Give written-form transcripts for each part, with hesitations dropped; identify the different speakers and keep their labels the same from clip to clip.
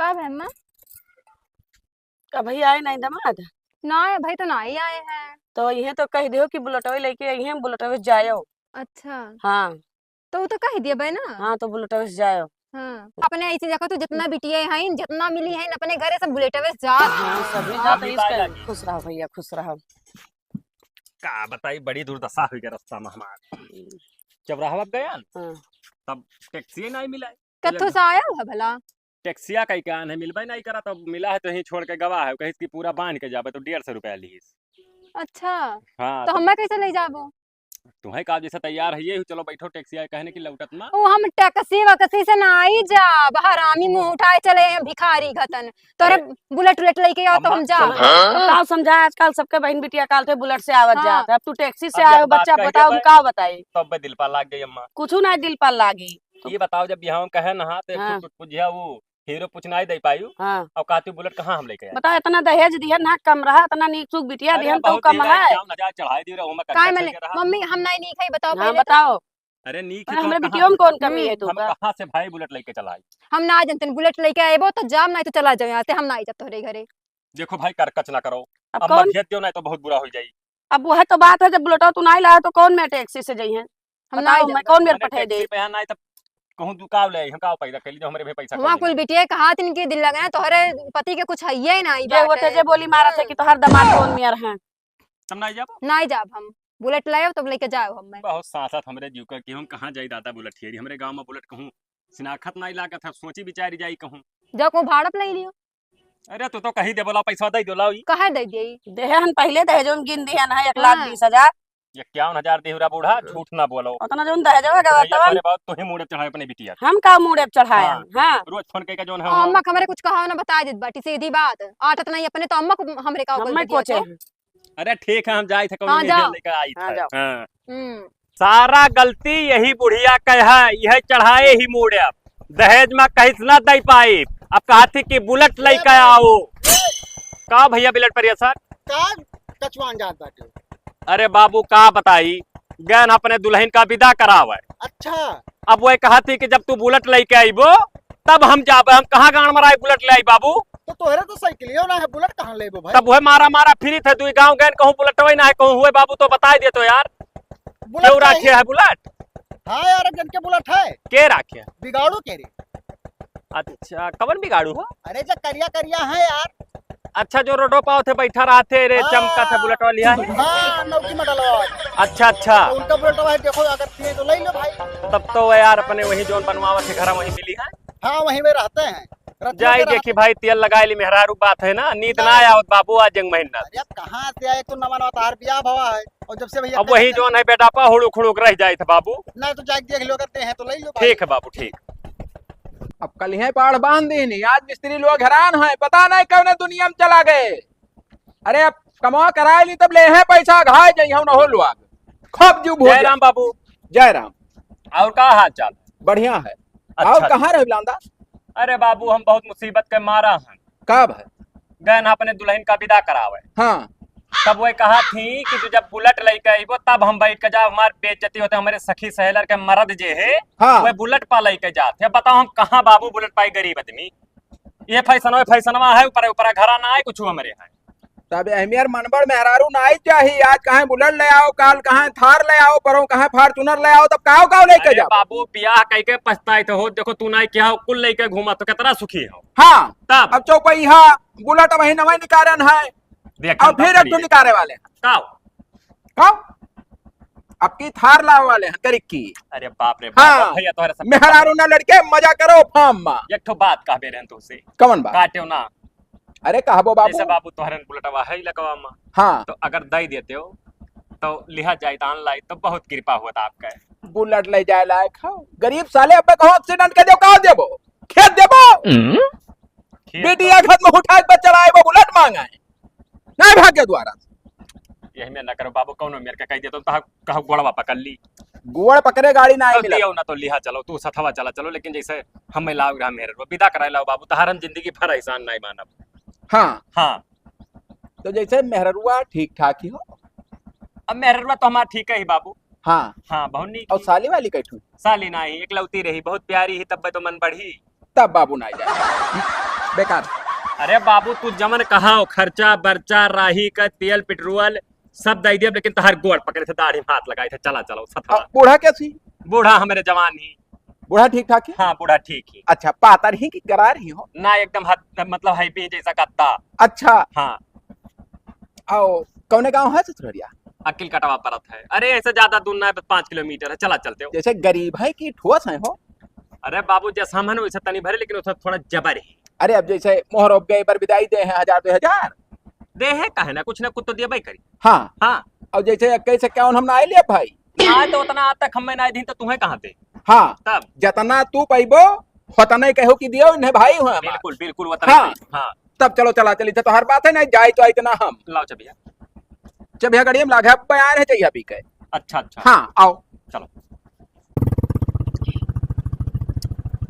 Speaker 1: का बहन
Speaker 2: का भैया आए नहीं दमाद
Speaker 1: ना है भाई, तो ना ही आए हैं।
Speaker 2: तो यही तो कह दियो कि बुलेटवे लेके आई हैं, बुलेटवे से जायो।
Speaker 1: अच्छा,
Speaker 2: हाँ
Speaker 1: तो वो तो कह दिया भाई ना।
Speaker 2: हाँ, तो बुलेटवे से जायो।
Speaker 1: हाँ, अपने ऐसी जगह तो जितना बिटिया है जितना मिली है अपने घरे सब बुलेटवे से जा।
Speaker 2: हाँ सभी
Speaker 3: हाँ,
Speaker 2: जाते
Speaker 3: भी
Speaker 2: इसका।
Speaker 3: लागी।
Speaker 2: खुश रहो भैया, खुश रहो।
Speaker 3: का बताई बड़ी दुर्दशा हुई गया रास्ता में हमार। जब रहवत गया न,
Speaker 2: हाँ।
Speaker 3: तब टैक्सी नहीं मिला।
Speaker 1: कत्थों से आया है भला।
Speaker 3: टैक्सिया कहीं का है मिलबे नहीं करा, तब मिला है तो यहीं छोड़ के गवा है, कहीं की पूरा बांध के जाबे तो 150 रुपया ली।
Speaker 1: अच्छा,
Speaker 3: हाँ
Speaker 1: तो हमें कैसे ले जाबो।
Speaker 3: तुम्हें कहा जैसे तैयार है ये चलो बैठो टैक्सिया कहने की लौटत ना।
Speaker 1: ओ हम टैक्सी वक्सी से ना आई जा, हरामी मुंह उठाए चले हैं भिखारी घतन। तोरे बुलेट उलेट लेके आओ तो हम जा।
Speaker 2: बताओ समझा, आजकल सबके बहन बिटिया काल थे बुलेट से आवत
Speaker 1: हाँ।
Speaker 2: जात है। अब तू टैक्सी से
Speaker 3: अब जब
Speaker 2: आयो,
Speaker 3: बात
Speaker 2: बच्चा
Speaker 3: कह
Speaker 2: बताओ
Speaker 3: के
Speaker 2: हम का बताई।
Speaker 3: तब दिल पर लाग गई अम्मा।
Speaker 2: कुछ नहीं दिल पर लागी।
Speaker 3: ये बताओ जब यहाँ कहे ना तो
Speaker 2: हाँ।
Speaker 3: कुछ बुझिया वो हीरो कुछ नहीं दे पायु।
Speaker 2: हाँ
Speaker 3: और काती बुलेट कहाँ हम लेके आए।
Speaker 2: बताओ, इतना दहेज दिहन ना कम रहा, इतना नीक चूक बिटिया
Speaker 3: अरे
Speaker 2: दिहन तो
Speaker 3: बहुत
Speaker 2: कम
Speaker 3: हीरा
Speaker 2: है।
Speaker 3: 51,000 चढ़ाई दी रहा हूं मैं
Speaker 1: काय
Speaker 3: करके
Speaker 1: मैंने
Speaker 3: चल के रहा।
Speaker 1: मम्मी हम नहीं खाई, बताओ
Speaker 2: हाँ
Speaker 1: पहले तो।
Speaker 2: बताओ,
Speaker 3: अरे नी
Speaker 2: अरे हमरे बिटियों में कौन कमी है तू
Speaker 3: हम
Speaker 2: का।
Speaker 3: कहाँ से भाई बुलेट लेके चलाई।
Speaker 1: हम ना जानते बुलेट लेके आए तो जाम, नहीं तो चला जाओ यहाँ से। हम ना आई जब तोहरे घरे।
Speaker 3: देखो भाई करकच ना करो।
Speaker 2: अब
Speaker 3: अब
Speaker 2: कौन,
Speaker 3: मत भेज दो नहीं तो बहुत बुरा हो जाई।
Speaker 2: अब वह तो बात है, जब बुलेटो तू नहीं लाया तो कौन मैं टैक्सी से जाई है।
Speaker 1: हम ना
Speaker 2: बताओ
Speaker 1: आई
Speaker 2: मैं कौन मेरे
Speaker 3: मैंने
Speaker 2: पठे दे।
Speaker 3: टैक्सी पे यहाँ नहीं तब कहूं तू काव ले हम काव पैसा के लिए जो हमरे भी पैसा
Speaker 1: वहाँ कुल बिटिया का हाथ इनके दिल लगा तोहरे पति के कुछ है ही ना।
Speaker 2: जे वो जे बोली मारा थे कि तो हर दमाद कौन मेयर है।
Speaker 3: तुम नहीं जाबो।
Speaker 1: नहीं जाब हम। बुलेट लाओ तब लेके जाओ हम।
Speaker 3: बहुत साथ हमरे जीव कर कि हम कहाँ जाई दादा बुलेट ठेरी हमरे गांव में बुलेट कहूं सिनाखत नहीं लागत है, सोची विचारी जाई कहूं।
Speaker 1: जाओ को भाड़ा पे ले लियो।
Speaker 3: अरे तू तो कहीं दे बोला पैसा दे दो लाओ।
Speaker 1: कहे दे दिए
Speaker 2: देहन पहले दहेजो में गिन दिहन है 1,20,000।
Speaker 3: ये 51,000 देहुरा बूढ़ा झूठ ना बोलो।
Speaker 2: उतना जो दहेजो है
Speaker 3: भैया
Speaker 2: तवन
Speaker 3: तुम्हारे बात तो ही मुड़े चढ़ाए अपने बिटिया
Speaker 2: हम का मुड़े पे चढ़ाया।
Speaker 3: हाँ।
Speaker 2: हां
Speaker 3: रोज फोन के जोन है
Speaker 1: अम्मा हमरे कुछ कहा ना बता दे बाटी, सीधी बात। आटत नहीं अपने तो अम्मा को हमरे का
Speaker 2: हम मैं कोचे हैं।
Speaker 3: अरे ठीक है हम जाए थे
Speaker 1: हाँ,
Speaker 3: कौन
Speaker 1: जाओ।
Speaker 3: लेकर आई
Speaker 2: हाँ,
Speaker 3: थे।
Speaker 2: जाओ।
Speaker 3: हाँ। सारा गलती यही बुढ़िया कह है, यह चढ़ाए ही मुड़े दहेज में कहीं ना दे पाई। अब कहा थी कि बुलेट लेकर आओ का भैया बुलेट पर सर
Speaker 4: का कचवान जात बाटे।
Speaker 3: अरे बाबू का बताई गैन अपने दुल्हन का विदा करावे।
Speaker 4: अच्छा,
Speaker 3: अब वो कहा थी कि जब तू बुलेट लेके आईबो तब हम जाबे। हम कहाँ गांव मराई बुलेट ले आई बाबू।
Speaker 4: तो तोहरे तो साइकिलियो ना है, बुलेट कहाँ लेबो भाई।
Speaker 3: तब वह मारा मारा फिरी थे तू गांव गैन कहूँ बुलेट वही ना है कहूँ हुए बाबू तो बता दे तो यार
Speaker 4: बुलेट
Speaker 3: क्यों
Speaker 4: चाहिए।
Speaker 3: राखे है बुलेट
Speaker 4: हाँ यार, जन के बुलेट है
Speaker 3: के राखे है?
Speaker 4: बिगाड़ू के रे।
Speaker 3: अच्छा कवन बिगाड़ू हो।
Speaker 4: अरे जो करिया करिया है यार।
Speaker 3: अच्छा जो रोडो पाओ थे बैठा रहा थे रे
Speaker 4: हाँ।
Speaker 3: चमका था बुलेट वाली है।
Speaker 4: हाँ, नौकी में डलवा।
Speaker 3: अच्छा अच्छा
Speaker 4: तो उनका बुलेट है, देखो अगर चाहिए तो ले लो भाई।
Speaker 3: तब तो वो यार अपने वही जोन बनवावा थे घर वही मिली है।
Speaker 4: हाँ, वहीं में रहते हैं। रत्नों
Speaker 3: जाई
Speaker 4: के
Speaker 3: देखी
Speaker 4: रहते-
Speaker 3: भाई तेल लगा ली मेहरारू बात है ना, नींद ना आया बाबू आज जंग महीना।
Speaker 4: अरे अब कहाँ से आए, तो नवा नवा तार बिया भवा है। और जब से भैया
Speaker 3: अब वही जोन है बेटा पा हुड़ुक हुड़ुक रह जाए थे बाबू।
Speaker 4: नहीं तो जाके देख लो, करते हैं तो ले लो भाई।
Speaker 3: ठीक है बाबू ठीक।
Speaker 5: अब कल है पाड़ बांध देनी, आज मिस्त्री लोग हैरान है, पता नहीं कौन दुनिया में चला गए। अरे अब कमा कराए ली तब ले हैं पैसा घाय जाइए न हो लोग खूब जू
Speaker 3: जय राम बाबू।
Speaker 5: जय राम।
Speaker 3: और का हाल चाल।
Speaker 5: बढ़िया है।
Speaker 3: अच्छा।
Speaker 5: और कहाँ रहे लांदा।
Speaker 3: अरे बाबू हम बहुत मुसीबत के मारा हैं,
Speaker 5: कब है।
Speaker 3: गए अपने दुल्हन का विदा करावे।
Speaker 5: हाँ
Speaker 3: तब वो कहा थी कि तू जब बुलेट लेके आईबो तब हम बैठ के जा, हमारे बेइज्जती होते हमारे सखी सहेलर के मर्द जे है
Speaker 5: हाँ।
Speaker 3: वो बुलेट पा लेके जाते। अब बताओ हम कहाँ बाबू बुलेट पाई गरीब आदमी। ये फैसनवा है ऊपर ऊपर घरा ना आए कुछ हमारे यहाँ।
Speaker 5: तब अहमियर मनबड़ मेहरारू नाई चाहिए, आज कहाँ बुलेट ले आओ, काल कहाँ थार ले आओ, परो कहाँ फार्चूनर ले आओ, तब काव काव लेके
Speaker 3: अरे
Speaker 5: जाओ।
Speaker 3: बाबू ब्याह कह के पछताए तो हो, देखो तू ना क्या हो कुल लेके घूमा तो कितना सुखी हो।
Speaker 5: हाँ
Speaker 3: तब
Speaker 5: अब चौपहिया बुलेट वही नवा निकारन है
Speaker 3: देख
Speaker 5: और फिर अब तो निकारे वाले हैं। कब अब की थार लाओ वाले हैं करिक की।
Speaker 3: अरे बाप रे
Speaker 5: हाँ।
Speaker 3: बाप भैया तोहरे सब
Speaker 5: मेहरारू ना लड़के मजा करो फार्म में।
Speaker 3: एक ठो बात कहबे रहन तुसे
Speaker 5: कवन बात।
Speaker 3: काटियो ना।
Speaker 5: अरे कहबो
Speaker 3: जैसे
Speaker 5: बाबू।
Speaker 3: बाबू तोहरे बुलेटवा है लकवा में
Speaker 5: हाँ
Speaker 3: तो अगर दे देते हो तो लिहा जाए दान लाई तो बहुत कृपा होता आपका।
Speaker 5: बुलेट ले जाए लायक हो, गरीब साले अब कहो एक्सीडेंट के दो कहो देबो खेत देबो
Speaker 3: ठीक
Speaker 5: बेटिया खेत में उठा के चलाए वो बुलेट मांगा है नहीं भाग्य द्वारा।
Speaker 3: यही में ना करो बाबू कौनो मेरे के कह दे तो कहो गोड़वा पकड़ ली
Speaker 5: गुड़ पकड़े गाड़ी ना
Speaker 3: तो
Speaker 5: मिला।
Speaker 3: दियो ना तो लिहा चलो तू सथवा चला चलो, लेकिन जैसे हम लाओ ग्राम मेरे को विदा कराए लाओ बाबू तहारन जिंदगी भर एहसान नहीं मानब।
Speaker 5: हाँ
Speaker 3: हाँ
Speaker 5: तो जैसे मेहरुआ ठीक ठाक ही हो।
Speaker 3: अब मेहरवा तो हमारा ठीक है ही बाबू।
Speaker 5: हाँ
Speaker 3: हाँ बहुत नी
Speaker 5: और साली वाली कैठू
Speaker 3: साली ना ही एकलौती रही बहुत प्यारी ही तब तो मन बढ़ी।
Speaker 5: तब बाबू ना जाए। बेकार।
Speaker 3: अरे बाबू तू जमन कहा खर्चा बर्चा राही का तेल पेट्रोल सब दे दिया, लेकिन तहर गोड़ पकड़े थे, दाढ़ी में हाथ लगाए थे, चला चलो सतवा।
Speaker 5: बूढ़ा कैसी?
Speaker 3: बूढ़ा हमारे जवान ही।
Speaker 5: बूढ़ा ठीक ठाक है?
Speaker 3: हाँ बूढ़ा ठीक ही।
Speaker 5: अच्छा पातर ही कि करा रही हो?
Speaker 3: ना एकदम मतलब हैप्पी जैसा कत्ता।
Speaker 5: अच्छा
Speaker 3: हाँ
Speaker 5: आओ कौने गांव है ससुरिया?
Speaker 3: अकिल कटवा परत है। अरे ऐसे ज्यादा दूर ना है, 5 किलोमीटर है, चला चलते हो।
Speaker 5: जैसे गरीब है कि ठोस है हो?
Speaker 3: अरे बाबू जैसा हम है ना वैसे तनी भरे, लेकिन उसमें थोड़ा जबर है।
Speaker 5: अरे अब जैसे मोहर उब गए पर विदाई दे हैं 1000-2000
Speaker 3: दे है कहे ना कुछ ना कुछ तो दिया भाई करी।
Speaker 5: हाँ
Speaker 3: हाँ
Speaker 5: और जैसे कैसे क्या हम ना आए लिया भाई?
Speaker 3: आज तो उतना आज तक हम ना दी तो तुम्हें कहाँ थे
Speaker 5: हाँ
Speaker 3: तब।
Speaker 5: जतना तू पैबो होतना ही कहो कि दियो इन्हें भाई हो हमार।
Speaker 3: बिल्कुल बिल्कुल वो
Speaker 5: हाँ।
Speaker 3: हाँ
Speaker 5: तब चलो चला चली तो हर बात है ना जाए तो इतना हम
Speaker 3: लाओ चबिया।
Speaker 5: जब यह गाड़ी में लागे बयान है चाहिए अभी के।
Speaker 3: अच्छा अच्छा
Speaker 5: हाँ आओ
Speaker 3: चलो।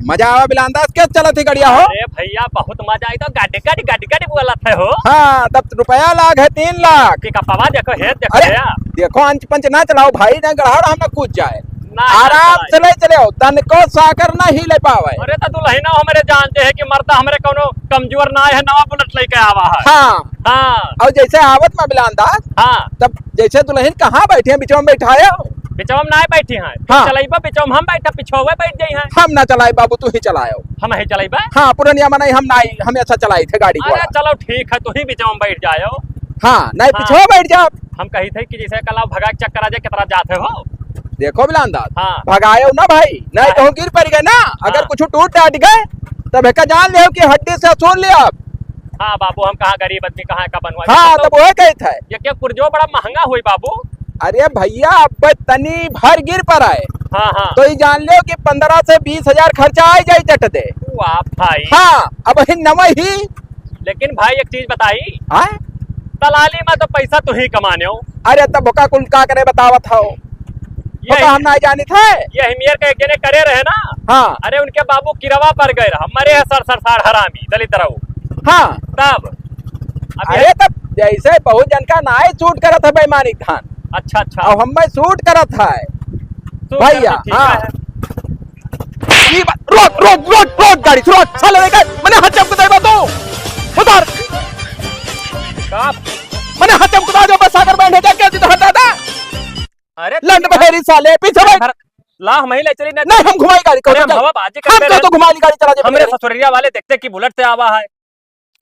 Speaker 5: मजा आवा बिलांदाज क्या चला थी गड़िया हो?
Speaker 3: अरे भैया बहुत मजा आई तो गाड़ी गाड़ी गाड़ी गाड़ी बोला थे हो।
Speaker 5: हाँ तब रुपया लाख है 3 लाख।
Speaker 3: कि कपावा देखो है देखो
Speaker 5: अरे
Speaker 3: भैया।
Speaker 5: देखो अंच पंच ना चलाओ भाई ना गड़ाड़ हम कूद जाए।
Speaker 3: ना
Speaker 5: आराम से ले चले तन को साकर ना ही ले पावे।
Speaker 3: अरे तो दुल्हन हमारे जानते हैं कि मरता हमारे कोनो कमजोर ना है, नवा बुलेट लेके आवा है।
Speaker 5: हाँ
Speaker 3: हाँ
Speaker 5: और जैसे आवत में बिलांदाज
Speaker 3: हाँ
Speaker 5: तब जैसे दुल्हन कहाँ बैठे हैं बीचों में बैठाया हो?
Speaker 3: बिचौम ना बैठी हैं।
Speaker 5: हाँ।
Speaker 3: चलाइबा बिचौम हम बैठा पिछोवे बैठ गई हैं।
Speaker 5: हम ना चलाए बाबू तू ही चलायो।
Speaker 3: हम ही चलाइबा।
Speaker 5: हाँ पुरनिया मनाई हम ना हमेशा चलाई थे गाड़ी को।
Speaker 3: अरे चलो ठीक है तू ही बिचौम बैठ जाओ।
Speaker 5: हाँ नहीं
Speaker 3: हाँ।
Speaker 5: पिछो बैठ जा।
Speaker 3: हम कही थे कि जैसे कल भगा के चक्कर आ जाए कितना जाते हो।
Speaker 5: देखो बिलांदाज
Speaker 3: हाँ।
Speaker 5: भगायो ना भाई नहीं
Speaker 3: हाँ।
Speaker 5: कहूँ गिर पड़ गए ना अगर
Speaker 3: हाँ।
Speaker 5: कुछ टूट टाट गए तब एक जान ले कि हड्डी से सुन लिया आप।
Speaker 3: हाँ बाबू हम कहाँ गरीब आदमी कहाँ का बनवा।
Speaker 5: हाँ तब वह कही थे।
Speaker 3: ये क्या पुरजो बड़ा महंगा हुई बाबू।
Speaker 5: अरे भैया अब तनी भर गिर पर आए
Speaker 3: हाँ हाँ
Speaker 5: तो ये जान लो कि 15 से 20 हजार खर्चा आ जाए चट दे।
Speaker 3: वाह भाई।
Speaker 5: हाँ अब ही नवा ही।
Speaker 3: लेकिन भाई एक चीज बताई,
Speaker 5: हाँ
Speaker 3: दलाली में तो पैसा तू ही कमाने हो।
Speaker 5: अरे तब भोका कुल का करे बतावत हो?
Speaker 3: ये
Speaker 5: हम ना जानी थे।
Speaker 3: ये हिमियर के एक जने करे रहे ना।
Speaker 5: हाँ
Speaker 3: अरे उनके बाबू किरवा पर गए हमारे सर सर साड़ हरामी दलित रहू
Speaker 5: हाँ
Speaker 3: तब। अब
Speaker 5: अरे तब जैसे बहुत जन का ना शूट करा था बेईमानी खान
Speaker 3: अच्छा अच्छा
Speaker 5: और हम शूट करा था
Speaker 3: तो
Speaker 5: भैया,
Speaker 3: ठीक
Speaker 5: हाँ।
Speaker 3: है।
Speaker 5: ये बात रोक रोक रोक रोक गाड़ी रोक साले लेकर मैंने हचम को देबा तो उधर
Speaker 3: का
Speaker 5: मैंने हचम को दो बस आकर बैठे जा के तो हटा दा।
Speaker 3: अरे
Speaker 5: लंड बहेरी साले पीछे बैठ।
Speaker 3: ला हम ही ले चली ना।
Speaker 5: नहीं हम घुमाई गाड़ी को
Speaker 3: अरे हम हवा बाजी
Speaker 5: हम
Speaker 3: करते
Speaker 5: तो घुमाई गाड़ी चला जा।
Speaker 3: हमरे ससुरिया वाले देखते कि बुलेट से आवा है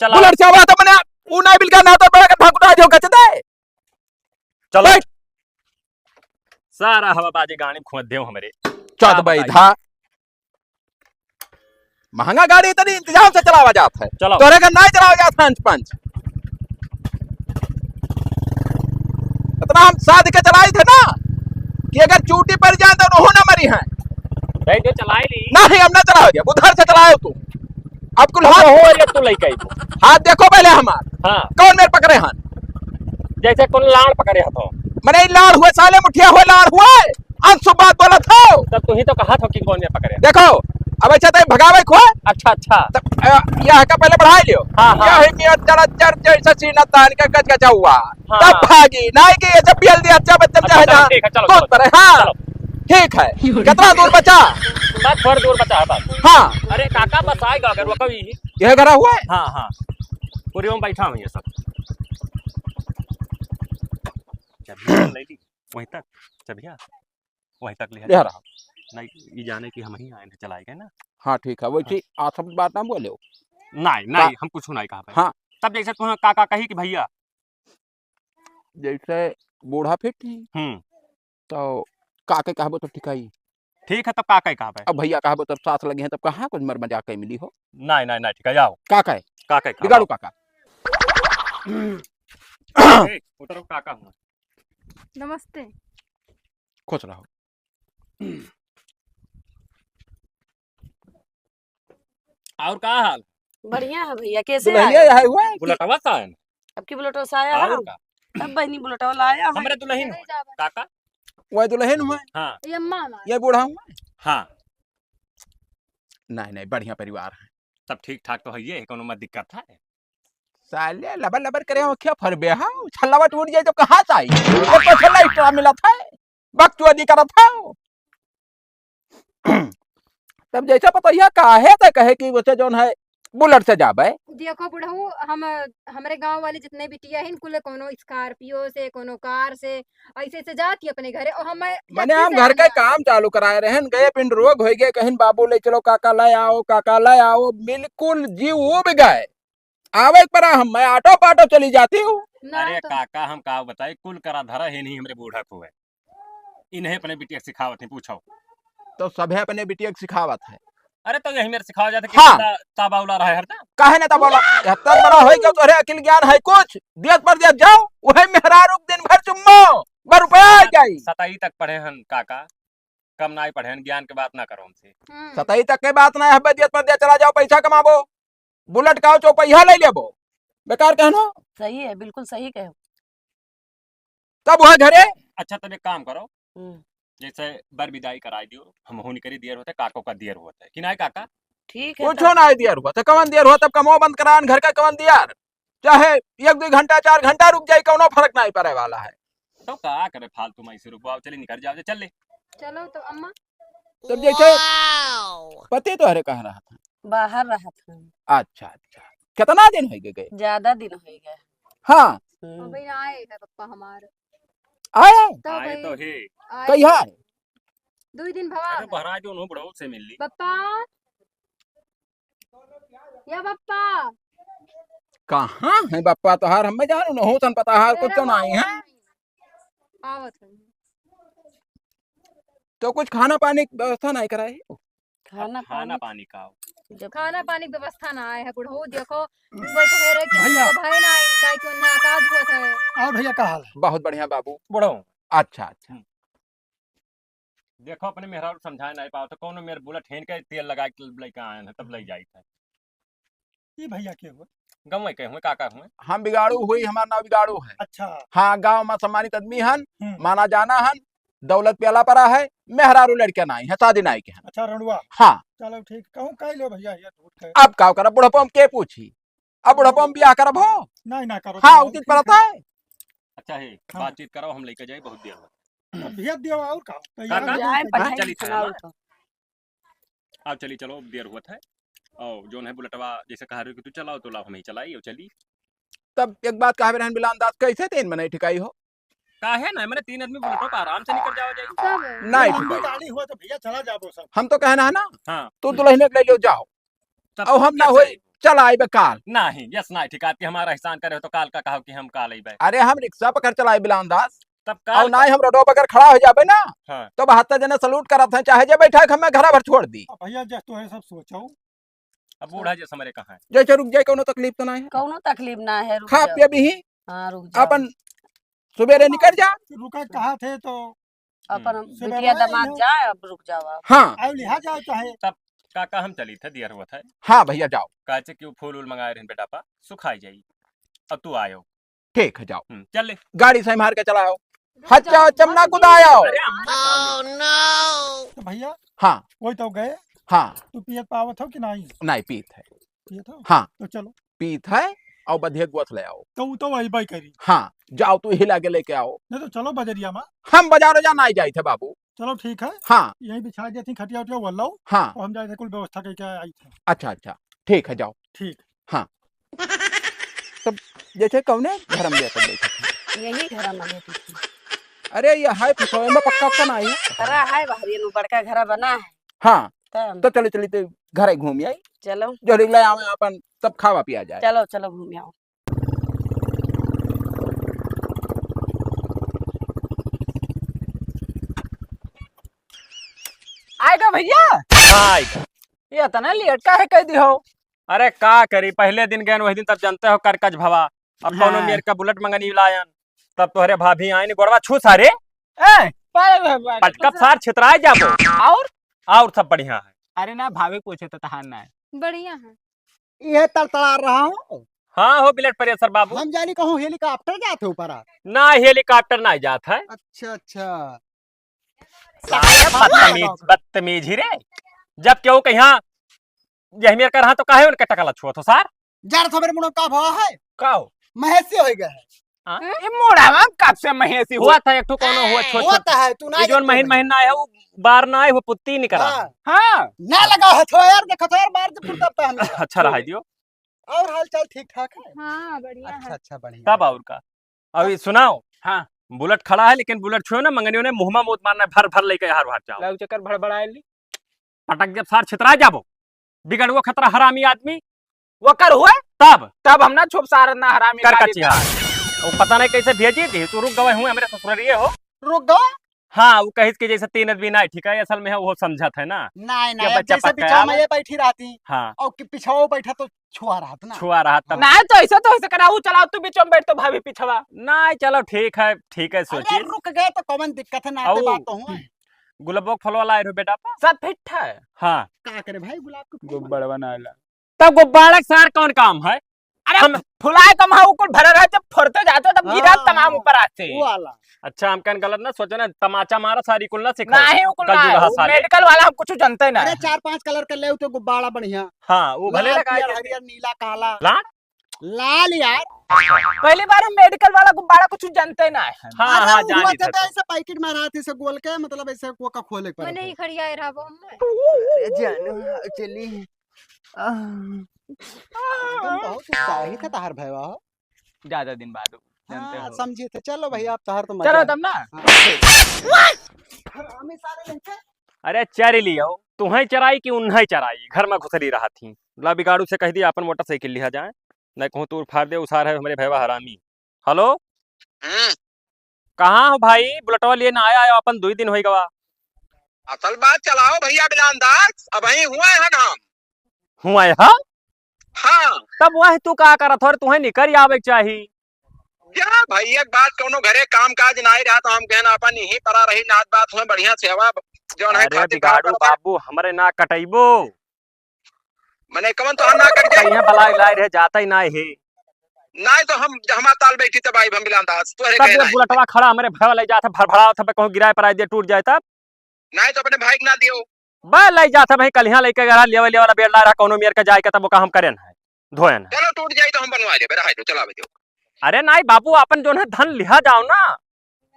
Speaker 3: चला
Speaker 5: बुलेट से आवा तो मैंने ऊना बिल का ना तो बड़ा का ठाकुर जो गच दे।
Speaker 3: चलो
Speaker 5: बैठ।
Speaker 3: सारा हवा बाजी गाड़ी खुद देव हमारे
Speaker 5: चौथ भाई था महंगा गाड़ी इतनी इंतजाम से चलावा जाता है।
Speaker 3: चलो।
Speaker 5: तोरे का ना चलावा जाता है पंच इतना हम साध के चलाए थे ना कि अगर चूटी पर जाए तो रोह ना मरी है।
Speaker 3: भाई जो चलाई ली
Speaker 5: नहीं हम ना चलाओगे उधर से चलाओ तू। अब कुल हाथ
Speaker 3: हो ये तू लेके आई तू।
Speaker 5: हाथ देखो पहले हमार
Speaker 3: हाँ
Speaker 5: कौन मेरे पकड़े हैं?
Speaker 3: जैसे कौन लाड़ पकड़े हाथों।
Speaker 5: मैंने लाड़ हुए साले मुठिया हुए लाड़ हुए अंशु बात बोला था।
Speaker 3: तब तू ही तो कहा था कि कौन में पकड़े।
Speaker 5: देखो अब अच्छा तो भगावे को
Speaker 3: अच्छा अच्छा
Speaker 5: तब यह का पहले बढ़ा लियो।
Speaker 3: हाँ, हाँ।
Speaker 5: यह मियां जरा चर जैसा सीना तान का गज गजा हुआ
Speaker 3: हाँ।
Speaker 5: तब भागी नहीं कि ये जब पियल दिया अच्छा बच्चा
Speaker 3: अच्छा,
Speaker 5: चाहे
Speaker 3: चलो,
Speaker 5: जहाँ
Speaker 3: ठीक है, चलो,
Speaker 5: कौन
Speaker 3: चलो,
Speaker 5: पर है? हाँ
Speaker 3: चलो।
Speaker 5: ठीक है कितना दूर बचा?
Speaker 3: बस थोड़ी दूर बचा है बस।
Speaker 5: हाँ
Speaker 3: अरे काका बस आएगा अगर वो कभी।
Speaker 5: यह घरा हुआ है।
Speaker 3: हाँ हाँ पूरी में बैठा हूँ ये सब। चबिया ले ली वहीं तक चबिया वहीं तक ले
Speaker 5: ले रहा।
Speaker 3: नहीं ये जाने की हम ही आए थे चलाए गए ना।
Speaker 5: हाँ ठीक है वही आप सब बात ना बोले हो।
Speaker 3: नहीं नहीं हम कुछ नहीं कहा।
Speaker 5: हाँ
Speaker 3: तब जैसे तुम्हें काका कही कि भैया
Speaker 5: जैसे बूढ़ा फिट थी तो काके कहबो तो ठिकाई।
Speaker 3: ठीक है तब काका ही कहा भाई।
Speaker 5: अब भैया कहबो तब साथ लगे हैं तब कहाँ कुछ मर मजाक के मिली हो।
Speaker 3: नहीं नहीं नहीं ठीक है जाओ
Speaker 5: काका है
Speaker 3: काका ही कहा।
Speaker 5: बिगाड़ो काका।
Speaker 3: उतरो काका हूँ।
Speaker 1: नमस्ते।
Speaker 5: खुश रहो।
Speaker 3: और का हाल?
Speaker 2: बढ़िया है भैया कैसे
Speaker 5: दुल्हनिया
Speaker 2: आए?
Speaker 5: यह हुआ है कि-
Speaker 3: बुलेटवा सा है
Speaker 2: अब की बुलेटो से आया है
Speaker 3: और का
Speaker 2: तब बहनी बुलेटो लाया है।
Speaker 3: हमरे दुल्हन हो काका।
Speaker 5: वह दुल्हन हुआ
Speaker 3: हाँ
Speaker 1: ये मामा
Speaker 5: ये बूढ़ा हुआ है।
Speaker 3: हाँ
Speaker 5: नहीं नहीं बढ़िया परिवार है।
Speaker 3: तब ठीक ठाक तो है ये कोनो मत दिक्कत है।
Speaker 5: साले लबर लबर करे हो क्या फर बेहा छल्लावा टूट जाए तो कहाँ से आई? ये तो छल्ला एक्स्ट्रा मिला था वक्त अधिक करा था। तब जैसा पता यह काहे तो कहे कि वैसे जोन है बुलेट से जाबे।
Speaker 1: देखो बुढ़ऊ, हम हमारे गांव वाले जितने बिटिया हैं कुल कोनो स्कॉर्पियो से कोनो कार से ऐसे से जाती अपने घरे, और हम
Speaker 5: मैंने हम घर के काम चालू कराए रहन, गए पिंड रोग हो गए, कहीं बाबू ले चलो काका ले आओ, काका ले आओ, बिल्कुल जीव वो भी गए आवे पर हम मैं ऑटो पाटो चली जाती हूँ।
Speaker 1: ना
Speaker 3: अरे
Speaker 1: तो
Speaker 3: काका हम का बताए, कुल करा धरा है नहीं हमरे बूढ़ा को है, इन्हें अपने बिटिया सिखावत नहीं, पूछो।
Speaker 5: तो सभे अपने बिटिया को सिखावत है।
Speaker 3: अरे तो यही मेरे सिखावा जाता
Speaker 5: हाँ।
Speaker 3: कि ताबा उला रहा है हरदम।
Speaker 5: काहे ना तब बोला तब बड़ा होई के तोरे अकिल ज्ञान है कुछ दियत पर दियत जाओ, वही मेहरारू दिन भर चुम्मो बर रुपया आ जाई।
Speaker 3: 27 तक पढ़े हन काका, कम ना ही पढ़े हन, ज्ञान के बात ना करो हमसे।
Speaker 5: 27 तक के बात ना है, दियत पर दियत चला जाओ, पैसा कमाबो, बुलेट का चौपहिया ले लेबो, बेकार कहनो।
Speaker 2: सही है, बिल्कुल सही कहो।
Speaker 5: तब वह घरे
Speaker 3: अच्छा तब एक काम करो, जैसे बर विदाई कराई दियो, हम होनी करी दियर होते, काको का दियर होता है कि नहीं काका?
Speaker 2: ठीक है।
Speaker 5: कुछ ना दियर हुआ तो कवन दियर हुआ, तब कमो बंद करान घर का कवन दियर, चाहे 1-2 घंटा 4 घंटा रुक जाए, कोनो फर्क नहीं पड़े वाला है।
Speaker 3: तो का करे फालतू में ऐसे रुकवाओ, चले निकल जाओ, चल ले।
Speaker 1: चलो तो अम्मा।
Speaker 5: तब जैसे पति तो हरे कह रहा था
Speaker 2: बाहर रहा था।
Speaker 5: अच्छा अच्छा, कितना दिन हो गए?
Speaker 2: ज्यादा दिन हो गए।
Speaker 5: हाँ
Speaker 1: अभी ना आए है पप्पा हमारे,
Speaker 5: आए
Speaker 1: तब
Speaker 3: आए तो हे
Speaker 1: आए
Speaker 5: कहिया
Speaker 1: 2 दिन भवा
Speaker 3: अरे बहरा जो नो बड़ो से मिल ली।
Speaker 1: पप्पा या पप्पा
Speaker 5: कहाँ है बप्पा तोहार, हमें जानू न हो सन पता हार कुछ तो नहीं है।
Speaker 1: आवत है।
Speaker 5: तो कुछ खाना पानी की व्यवस्था नहीं कराई?
Speaker 2: खाना
Speaker 3: पानी का
Speaker 1: खाना पानी की व्यवस्था ना आए है बुढ़ऊ, देखो वही कह रहे कि तो भाई ना आई काहे कि उन्हें आकाश हुआ था।
Speaker 4: और भैया का हाल है?
Speaker 5: बहुत बढ़िया बाबू।
Speaker 3: बड़ो
Speaker 5: अच्छा अच्छा,
Speaker 3: देखो अपने मेहरा समझाए नहीं पाओ तो कौन मेरे बुलेट हेन के तेल लगा के लेके आए हैं, तब ले जाई था।
Speaker 4: ये भैया के हुआ?
Speaker 3: गम के हुए काका हुए।
Speaker 5: हम बिगाड़ू हुई, हमारा नाम बिगाड़ू है।
Speaker 4: अच्छा।
Speaker 5: हाँ, गांव में सम्मानित आदमी हन, माना जाना हन, दौलत प्याला पड़ा है, मेहरारू लड़के नहीं है, शादी नहीं के हन।
Speaker 4: अच्छा रणुआ।
Speaker 5: हाँ
Speaker 4: चलो ठीक, कहूँ कह लो भैया ये झूठ कहे।
Speaker 5: अब का कर बुढ़पम के पूछी, अब बुढ़पम ब्याह करब हो।
Speaker 4: नहीं ना करो।
Speaker 5: हाँ उचित पड़ता है।
Speaker 3: अच्छा है, बातचीत करो, हम लेके जाए, बहुत देर हो
Speaker 4: भैया दियो और का
Speaker 3: काका?
Speaker 2: जाए पढ़ाई
Speaker 3: चली
Speaker 2: सुनाओ तो।
Speaker 3: अब चली चलो, देर हुआ था। और जो है बुलेटवा जैसे कह रहे हो कि तू चलाओ, तो लाओ हम ही चलाई और चली।
Speaker 5: तब एक बात कहे रहन बिलान दास, कैसे 3 में नहीं ठिकाई हो?
Speaker 3: का है ना, मैंने 3 आदमी बुलेटो पर आराम से निकल जाओ जाए।
Speaker 1: तब
Speaker 5: नहीं
Speaker 4: लंबी
Speaker 5: ठिकाई।
Speaker 4: गाड़ी हुआ तो भैया चला जाबो सब।
Speaker 5: हम तो कहना है ना,
Speaker 3: हाँ
Speaker 5: तू दुल्हन ले लो जाओ,
Speaker 3: तब
Speaker 5: और हम ना
Speaker 3: कैसे
Speaker 5: होई
Speaker 3: आई?
Speaker 5: चल आई काल।
Speaker 3: नहीं यस नहीं ठिकाती, हमारा एहसान करे हो तो काल का कहो कि हम काल आई।
Speaker 5: अरे हम रिक्शा पकड़ चलाए बिलान दास,
Speaker 3: तब
Speaker 5: और
Speaker 3: काल
Speaker 5: ना ही हम रोडो पकड़ खड़ा हो जाबे ना,
Speaker 3: हाँ।
Speaker 5: तो 72 जने सलूट करत हैं, चाहे जे बैठा के हमें घर भर छोड़ दी।
Speaker 4: भैया जैसे तो है सब सोचो।
Speaker 3: अब बूढ़ा जैसे हमारे कहाँ है।
Speaker 5: जैसे रुक जाए, कोनो तकलीफ तो नहीं है,
Speaker 2: कौनो तकलीफ ना है। रुक
Speaker 5: खा
Speaker 2: जाओ।
Speaker 5: पिए भी
Speaker 2: हाँ रुक जाओ।
Speaker 5: अपन सुबेरे निकल जा।
Speaker 4: रुका कहा थे तो
Speaker 2: अपन
Speaker 4: सुबह
Speaker 2: बिटिया
Speaker 4: में
Speaker 2: दामाद
Speaker 4: लो।
Speaker 2: जाए, अब रुक जाओ आप।
Speaker 5: हाँ
Speaker 4: आयो लिहा जाओ चाहे।
Speaker 3: काका हम चली थे, दियर हुआ था।
Speaker 5: हाँ भैया जाओ,
Speaker 3: काचे क्यों फूल उल मंगाए रहे बेटा पा, सुखाई जाई। अब तू आयो।
Speaker 5: ठीक है जाओ,
Speaker 3: चल ले।
Speaker 5: गाड़ी से मार के चलाओ, हच्चा चमना कुदायो।
Speaker 3: अरे अम्मा
Speaker 4: तो भैया
Speaker 5: हाँ
Speaker 4: वही तो गए,
Speaker 5: हाँ,
Speaker 4: तू पियत पावत हो कि नहीं?
Speaker 5: नहीं पीत है।
Speaker 4: पियत हो?
Speaker 5: हाँ
Speaker 4: तो चलो,
Speaker 5: पीत है, और बधिया गोथ ले आओ।
Speaker 4: तो वही बाई करी।
Speaker 5: हाँ जाओ, तू हिला के लेके आओ।
Speaker 4: नहीं तो चलो बजरिया में।
Speaker 5: हम बाजारो जाना ही जाए थे बाबू।
Speaker 4: चलो ठीक है,
Speaker 5: हाँ
Speaker 4: यही बिछा देती खटिया उटिया वो लो,
Speaker 5: हाँ,
Speaker 4: और हम जाए कुल व्यवस्था करके आई थे।
Speaker 5: अच्छा अच्छा ठीक है जाओ।
Speaker 4: ठीक।
Speaker 5: हाँ तब जैसे कौने घर में लेकर बैठे थे?
Speaker 2: यही घर में लेती थी।
Speaker 5: अरे ये हाय फसोए में पक्का पक्का नहीं है।
Speaker 2: खरा है बाहर, ये बड़का घर बना है।
Speaker 5: हाँ
Speaker 2: तब
Speaker 5: तो चले चली तो घर घूम आई,
Speaker 2: चलो
Speaker 5: जो ले आवे अपन सब खावा पिया जाए।
Speaker 2: चलो चलो घूम आओ।
Speaker 5: आएगा भैया,
Speaker 3: आएगा।
Speaker 5: ये इतना लेट का है कह दी हो?
Speaker 3: अरे का करी, पहले दिन गए वही दिन, तब जानते हो करकज भवा। अब
Speaker 5: हाँ।
Speaker 3: कोनो मेरे का बुलेट मंगनी लायन, तब तोहरे भाभी आए गोड़वा छू सारे पटकप सार छितराए जाबो। और सब बढ़िया है।
Speaker 5: अरे ना भाभी पूछे तो तहान ना है।
Speaker 1: बढ़िया है।
Speaker 4: ये तड़तड़ा रहा हूँ।
Speaker 3: हाँ हो ब्लड प्रेशर बाबू।
Speaker 4: हम जानी कहूँ हेलीकॉप्टर जाते ऊपर।
Speaker 3: ना हेलीकॉप्टर ना जाता है।
Speaker 4: अच्छा अच्छा।
Speaker 3: बदतमीज ही रे, जब क्यों कहीं यही मेरे कर तो काहे उनके टकला छुआ तो सार
Speaker 4: जार सवेरे मुनो का भाव है,
Speaker 3: काओ
Speaker 4: महेशी हो गया है।
Speaker 5: ये मोड़ा में कब से महेशी
Speaker 3: हुआ था, एक ठो कोनो हुआ छोट
Speaker 4: होता है तू ना
Speaker 3: जोन महीन महीना है वो बार ना आए वो पुत्ती नहीं करा।
Speaker 4: हाँ,
Speaker 5: हाँ
Speaker 4: ना लगा हथौयार देखो तो यार मार दे पुरता पहन ले।
Speaker 3: अच्छा रहा दियो।
Speaker 4: और हाल चाल ठीक ठाक है?
Speaker 1: हाँ बढ़िया
Speaker 4: अच्छा
Speaker 1: है।
Speaker 4: अच्छा बढ़िया।
Speaker 3: कब और का अभी सुनाओ।
Speaker 5: हाँ
Speaker 3: बुलेट खड़ा है लेकिन बुलेट छुओ ना मंगनियों ने मुंह में मूत मारना भर भर लेके हार भाग जाओ।
Speaker 5: लव चक्कर भड़बड़ाए ली
Speaker 3: पटक जब सार छितरा जाबो बिगड़ वो खतरा हरामी आदमी
Speaker 5: वो कर हुए
Speaker 3: तब
Speaker 5: तब हम ना छुप सार ना हरामी
Speaker 3: कर
Speaker 5: गाली
Speaker 3: कचिया वो पता नहीं कैसे भेजी थी तू रुक गए हुए हमारे ससुरिये हो।
Speaker 4: रुक गो।
Speaker 3: हाँ वो कहिस के जैसे 3 आदमी ना ठीक है असल में है वो समझत है ना।
Speaker 4: नहीं
Speaker 3: क्या
Speaker 4: नहीं
Speaker 3: बच्चा
Speaker 4: जैसे
Speaker 3: पक्का
Speaker 4: पीछा
Speaker 3: है?
Speaker 4: में ये बैठी रहती
Speaker 3: हाँ
Speaker 4: और कि पिछाओ बैठा तो छुआ रहा था ना।
Speaker 3: छुआ रहा तब
Speaker 5: ना तो ऐसे कराऊ चलाओ तू बीच में बैठ तो भाभी पिछवा
Speaker 3: ना चलो ठीक है
Speaker 4: अरे
Speaker 3: सोचिए।
Speaker 4: रुक गए तो कौन दिक्कत है? नाते
Speaker 3: औ।
Speaker 4: बात तो हूँ।
Speaker 3: गुलाबो के फलवा लाए रहो बेटा पा।
Speaker 5: सब फिट है
Speaker 3: हाँ
Speaker 4: का करे भाई गुलाब के फूल
Speaker 5: गुब्बारा बनाला
Speaker 3: तब गुब्बारा के सार कौन काम है।
Speaker 5: अरे
Speaker 3: हम-
Speaker 5: फुलाए कम हाउ को भरा रहा जब फोड़ते जाते तब गिरा
Speaker 4: हाँ,
Speaker 5: तमाम ऊपर आते
Speaker 4: वो वाला।
Speaker 3: अच्छा हम कन गलत ना सोचो ना तमाचा मारा सारी कुल ना सिखा
Speaker 5: नहीं वो
Speaker 3: कल जुगा साले।
Speaker 5: मेडिकल वाला हम कुछ जानते ना
Speaker 4: अरे 4-5 कलर कर ले तो गुब्बारा बढ़िया।
Speaker 3: हाँ वो भले
Speaker 4: लाल,
Speaker 3: लगा
Speaker 4: पीयर, हरियर, नीला, काला।
Speaker 3: लाल
Speaker 4: लाल यार।
Speaker 5: पहली बार हम मेडिकल वाला गुब्बारा कुछ जानते ना है
Speaker 3: हाँ
Speaker 4: अरे
Speaker 3: हाँ
Speaker 4: वो
Speaker 3: जानी
Speaker 4: हुआ
Speaker 3: था
Speaker 4: था ऐसे पैकेट में रहा थी से गोल के मतलब ऐसे वो का खोले पर।
Speaker 1: मैंने ही खड़िया रहा वो मैं।
Speaker 4: अरे जानू चली। बहुत उत्साही था तार भैया हो।
Speaker 5: ज्यादा दिन बाद जानते
Speaker 4: हाँ,
Speaker 5: हो
Speaker 4: समझे थे। चलो भैया आप तार तो मजा
Speaker 5: चलो
Speaker 4: है।
Speaker 5: तब ना
Speaker 4: हमें सारे लड़के
Speaker 3: अरे चर लियो तुम्हें चराई कि उन्हें चराई घर में घुसरी रहा थी ला बिगाड़ू से कह दिया अपन मोटरसाइकिल लिया जाए नहीं कहूँ तू फाड़ दे उसार है हमारे भैया हरामी। हेलो कहाँ हो भाई बुलेटवा लिए ना आया अपन 2 दिन हो गवा।
Speaker 6: असल बात चलाओ भैया बिलानदास अब ही हुआ है ना हम।
Speaker 3: हुआ है हाँ?
Speaker 6: हाँ
Speaker 3: तब वह तू का करत हो तुम्हें निकर आवे चाहिए।
Speaker 6: क्या भाई एक बात कोनो घरे काम काज नहीं रहा तो हम कहना अपन यही परा रही नाच बात हुए बढ़िया सेवा जो है
Speaker 3: अरे
Speaker 6: खातिर
Speaker 3: बिगाड़ू बाबू हमरे ना कटैबो
Speaker 6: मैंने कमन तो हम ना कर जाए
Speaker 3: कहीं भला लाई रह जाता ही ना है।
Speaker 6: नहीं तो हम हमारा ताल बैठी तब आई हम बिलानदास तू
Speaker 3: तब जब बुलेटवा खड़ा हमारे भैया ले जाता भड़भड़ा था कहूँ गिराए पर दे टूट जाए तब
Speaker 6: नहीं तो अपने भाई को ना दियो।
Speaker 3: बा ले जाता भाई कल यहाँ लेके गया लेवल वाला बेड़ ला रहा कोनो मेर के जाए के तब वो काम करेन है धोएन है।
Speaker 6: चलो टूट जाए तो हम बनवा दे बेरा है तो चला दो।
Speaker 3: अरे नहीं बाबू अपन जो है धन लिहा जाओ ना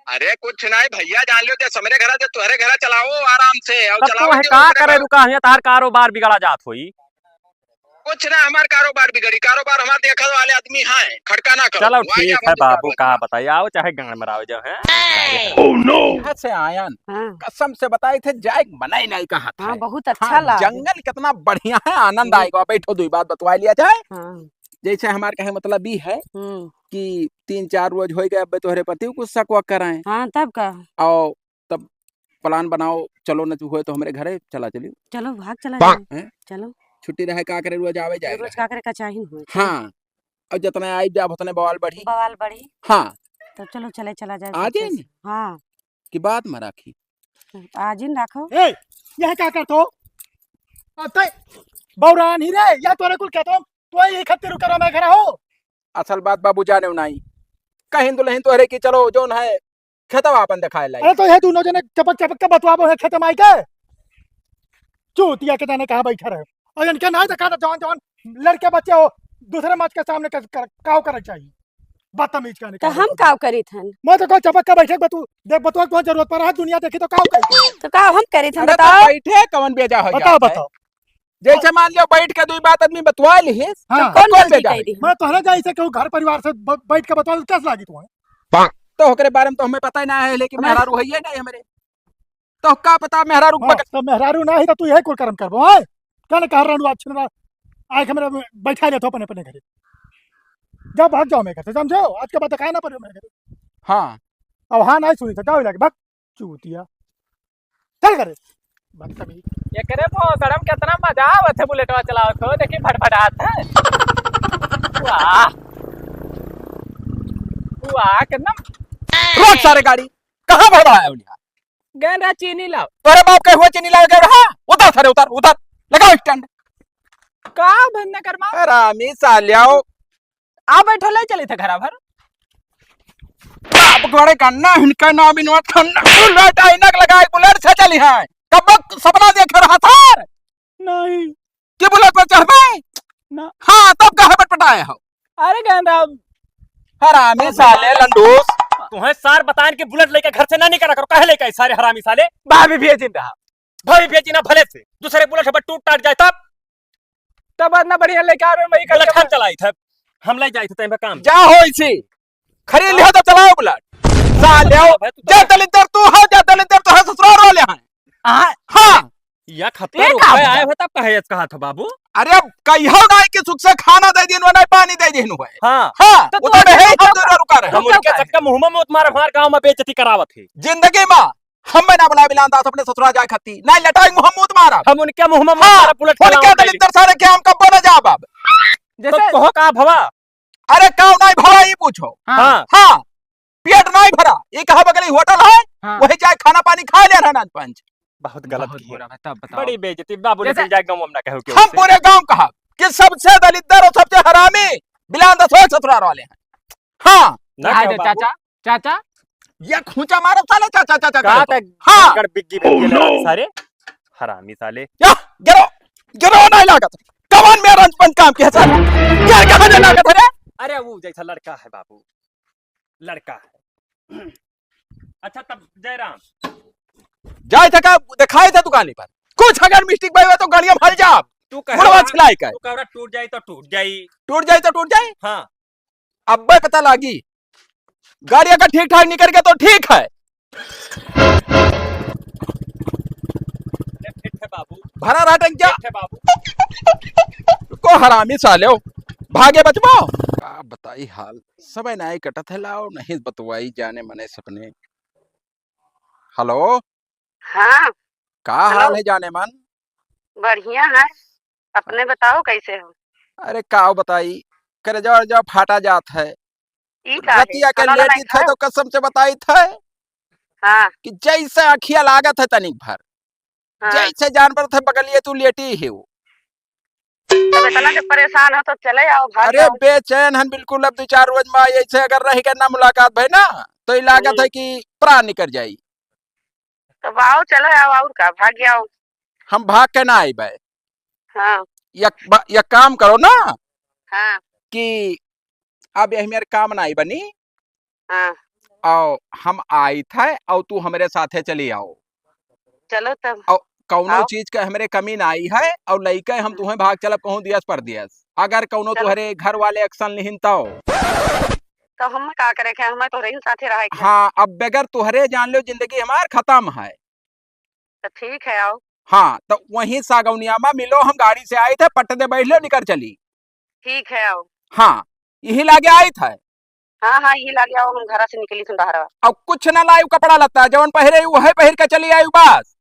Speaker 6: अरे कुछ नहीं भैया जान लो समरे घर तुम्हारे घर चलाओ आराम से और
Speaker 3: तब
Speaker 6: चलाओ
Speaker 3: तो है का करे रुका है तार कारोबार बिगड़ा जात होई।
Speaker 6: कुछ ना हमारा कारोबार बिगड़ी कारोबार हमारे देखने वाले आदमी हैं खड़का ना करो।
Speaker 3: चलो
Speaker 6: वहाँ
Speaker 3: ठीक
Speaker 6: जा
Speaker 3: है
Speaker 6: बंद
Speaker 3: बाबू
Speaker 6: कर
Speaker 3: का बताइए आओ चाहे गांव में रहो जो है।
Speaker 5: यहाँ से आयन
Speaker 2: हाँ
Speaker 5: कसम से बताए थे जाए बनाई नहीं कहा था
Speaker 2: हाँ बहुत अच्छा
Speaker 5: हाँ,
Speaker 2: लगा
Speaker 5: जंगल कितना बढ़िया है आनंद आएगा बैठो 2 बात बतवा लिया जाए।
Speaker 2: हाँ
Speaker 5: जैसे हमारे कहे मतलब ये है
Speaker 2: हम्म,
Speaker 5: कि 3-4 रोज हो गए अब तोहरे पति को शक वक कराए
Speaker 2: हाँ तब का
Speaker 5: और तब प्लान बनाओ चलो न तू हो तो हमारे घरे चला चलियो
Speaker 2: चलो भाग चला
Speaker 5: हैं?
Speaker 2: जाए चलो
Speaker 5: छुट्टी रहे का करे रोज आवे जाएगा।
Speaker 2: रोज का करे का चाहिए हुए
Speaker 5: हाँ और जितने आई जाब उतने बवाल बढ़ी।
Speaker 2: बवाल बड़ी
Speaker 5: हाँ
Speaker 2: तो चलो चले चला जाए
Speaker 5: आ
Speaker 2: अच्छे
Speaker 5: जाए
Speaker 2: से। हाँ
Speaker 5: की बात में राखी
Speaker 2: आज ही रखो
Speaker 4: ए यह क्या करतो? अते बौरान ही रे या तोरे कुल कहतो तो यही खत्ती रुक करो मैं घर हो।
Speaker 5: असल बात बाबू जाने नहीं कहीं दुल्हन तोहरे की चलो जोन है खेतवा अपन दिखाए लाई
Speaker 4: अरे तो ये दोनों जने चपक चपक के बतवाबो है खेत माई के चूतिया के दाने कहा बैठा रहे और इनके नहीं देखा तो जवान जवान लड़के बच्चे हो दूसरे मर्द के सामने काव करे चाहिए बदतमीज का
Speaker 2: तो हम काव करी थन
Speaker 4: मैं तो कोई चपक के बैठे बतू देख बतवा को जरूरत पर है दुनिया देखी तो काव करी
Speaker 2: तो काव हम करी थन
Speaker 5: अरे तो
Speaker 2: बताओ
Speaker 5: बैठे कवन बेजा हो
Speaker 4: बताओ
Speaker 5: जाता है।
Speaker 4: बताओ।
Speaker 5: जैसे मान लियो बैठ के 2 बात आदमी बतवा ली
Speaker 4: हाँ
Speaker 2: कौन
Speaker 5: कौन
Speaker 2: गलती
Speaker 5: बेजा
Speaker 2: करी दी
Speaker 4: मैं तोहरे जाई से कहूं घर परिवार से बैठ के बतवा कैसे लागी तुम्हें?
Speaker 5: तो ओकरे बारे में तो हमें पता ही ना है लेकिन मेहरारू है नहीं हमारे तो का पता मेहरारू
Speaker 4: हाँ, तो मेहरारू ना ही तो तू यही कुल कर्म करबो है क्या ने कह रहनु आज छिनरा आए हमरा बैठा ले तो अपने अपने घरे जब भाग जाओ मैं घर से समझो आज के बाद तो ना पड़ो मेरे घरे।
Speaker 5: हाँ
Speaker 4: अब हाँ नहीं सुनी तो जाओ लगे भाग चूतिया चल करे बदतमीज।
Speaker 5: ये करे सड़म कितना मजा आवत है बुलेटवा चलाओ तो देखी भड़भड़ात है वाह वाह कितना रोक सारे गाड़ी कहाँ भड़बड़ा है उन्हें
Speaker 2: गेंदा चीनी लाओ
Speaker 5: तोरे बाप के हुए चीनी लाओ के हाँ उतर सारे उतर उतर लगाओ स्टैंड
Speaker 2: का बंद करमा
Speaker 5: रामी सालियाओ
Speaker 2: आ बैठो ले चली थे घरा भर
Speaker 5: बाप घोड़े करना इनका ना बिनवा ठंडा बुलेट आइनक लगाए बुलेट से चली है कब सपना देख रहा था
Speaker 2: नहीं
Speaker 5: कि बुलेट पर चढ़ पाए
Speaker 2: ना
Speaker 5: हाँ तब कहाँ पटपटाए हो
Speaker 2: अरे गेंदा
Speaker 5: हरामी साले लंडूस
Speaker 3: तुम्हें सार बताएं कि बुलेट लेके घर से ना निकला करो, काहे लेके आए सारे हरामी साले।
Speaker 5: भाभी भेज रहा
Speaker 3: भाई भेजी ना भले से, दूसरे बुलेट पर टूट टाट जाए
Speaker 5: तब ना बढ़िया लेके आ रहे हो मैं
Speaker 3: बुलेट हम चलाई थे, हम ले जाए थे तय पे काम।
Speaker 5: जा हो इसे खरीद लिया तो चलाओ बुलेट साले हो। जा दलिंदर तू हो, जा दलिंदर तू है ससुराल वाले हैं। हाँ
Speaker 3: या खत्तर रुपए आए हो तब कहेज कहा था बाबू।
Speaker 5: अरे अब कहियो गाय के सुख से खाना दे दिन नहीं पानी दे दिन है।
Speaker 3: हाँ
Speaker 5: हाँ
Speaker 2: तो
Speaker 5: उधर है हम दोनों रुका रहे
Speaker 3: हम उनके चक्कर मुंह में तुम्हारे हमारे गांव में बेइज्जती करावत थी।
Speaker 5: जिंदगी में हम ना बुला बिलांदास अपने ससुराल जाए खत्ती नहीं लटाई मुहम्मद मारा
Speaker 3: हम उनके मुंह में
Speaker 5: हाँ,
Speaker 3: बुलेट
Speaker 5: उनके दलिंदर सारे के हम कब बोले जा बाब।
Speaker 3: तो कहो का भवा।
Speaker 5: अरे काऊ नहीं भरा ये पूछो।
Speaker 3: हाँ
Speaker 5: हाँ पेट नहीं भरा ये कहा बगल होटल है
Speaker 2: हाँ।
Speaker 5: वही जाए खाना पानी खा ले रहना पंच।
Speaker 3: बहुत गलत की है।
Speaker 5: तब
Speaker 3: बड़ी बेइज्जती बाबू ने जाए गांव में ना कहो
Speaker 5: हम पूरे गांव कहा कि सबसे दलिंदर और सबसे हरामी बिलांदास हो ससुराल वाले हैं। हाँ
Speaker 2: चाचा चाचा
Speaker 5: ये खूंचा मारो साले चाचा चाचा
Speaker 3: कहा
Speaker 5: करे
Speaker 3: था
Speaker 5: तो। हाँ
Speaker 3: बिग्गी बिग्गी सारे हरामी साले।
Speaker 5: या गिरो गिरो नहीं लागत कमान में रंजपन काम के साथ क्या कहने लागत है रे।
Speaker 3: अरे वो जैसा लड़का है बाबू, लड़का है। अच्छा तब जयराम
Speaker 5: जाए था का दिखाए थे दुकान पर कुछ अगर मिस्टेक भाई हुआ तो गाड़ियां भर जा
Speaker 3: तू
Speaker 5: मुड़वा छिलाई का
Speaker 3: तू कह रहा टूट जाए तो टूट जाए।
Speaker 5: टूट जाए तो टूट जाए।
Speaker 3: हाँ
Speaker 5: अब भाई पता लगी गाड़ियां का ठीक ठाक निकल गया तो ठीक है।
Speaker 3: फिट है बाबू,
Speaker 5: भरा रहा टंकिया
Speaker 3: फिट है बाबू।
Speaker 5: को हरामी साले हो भागे बचबो का बताई हाल सब नहीं कटत है लाओ नहीं बतवाई जाने मने सपने। हेलो
Speaker 2: हाँ
Speaker 5: का
Speaker 2: हेलो।
Speaker 5: हाल है जाने मन।
Speaker 2: बढ़िया है, अपने बताओ कैसे हो।
Speaker 5: अरे का बताई करे जा फाटा जात है।
Speaker 2: ई का है?
Speaker 5: रतिया के
Speaker 2: खाना
Speaker 5: लेटी
Speaker 2: बनाई
Speaker 5: थे तो कसम से बताई थे
Speaker 2: हाँ
Speaker 5: कि जैसे अखिया लागत है तनिक भर
Speaker 2: हाँ।
Speaker 5: जैसे जानवर थे बगलिए तू लेटी है वो।
Speaker 2: तब इतना जब परेशान हो तो चले आओ भाग
Speaker 5: अरे
Speaker 2: जाओ।
Speaker 5: बेचैन हन बिल्कुल अब 2-4 रोज में ऐसे अगर रह के ना मुलाकात भई ना तो ये लागत है कि प्राण निकल जाई।
Speaker 2: तो आओ चलो आओ और का भाग जाओ।
Speaker 5: हम भाग के ना आई भाई
Speaker 2: हाँ
Speaker 5: या काम करो ना
Speaker 2: हाँ
Speaker 5: कि अब यही मेरे काम ना आई बनी
Speaker 2: हाँ
Speaker 5: और हम आई थे और तू हमारे साथे चली आओ
Speaker 2: चलो तब।
Speaker 5: कौनो
Speaker 2: आओ।
Speaker 5: चीज के हमारे कमी ना आई है और लइका हम तुम्हें भाग चलब कहूँ दियस पर दियस अगर कौनो
Speaker 2: चलो।
Speaker 5: तुहरे घर वाले एक्शन लिहिन तो।
Speaker 2: तो हम का करे के हमें तो रही साथे रहे के।
Speaker 5: हाँ अब बगैर तुहरे जान लो जिंदगी हमार खत्म है।
Speaker 2: तो ठीक है आओ।
Speaker 5: हाँ तो वहीं सागौनिया में मिलो हम गाड़ी से आए थे पट्टे बैठ लो निकल चली।
Speaker 2: ठीक है आओ।
Speaker 5: हाँ यही लागे आई थे।
Speaker 2: हाँ हाँ ये लगे आओ हम घर से निकली थी बाहर।
Speaker 5: अब कुछ न लायु कपड़ा लत्ता जवन पहरे वही पहर के चली आई बस।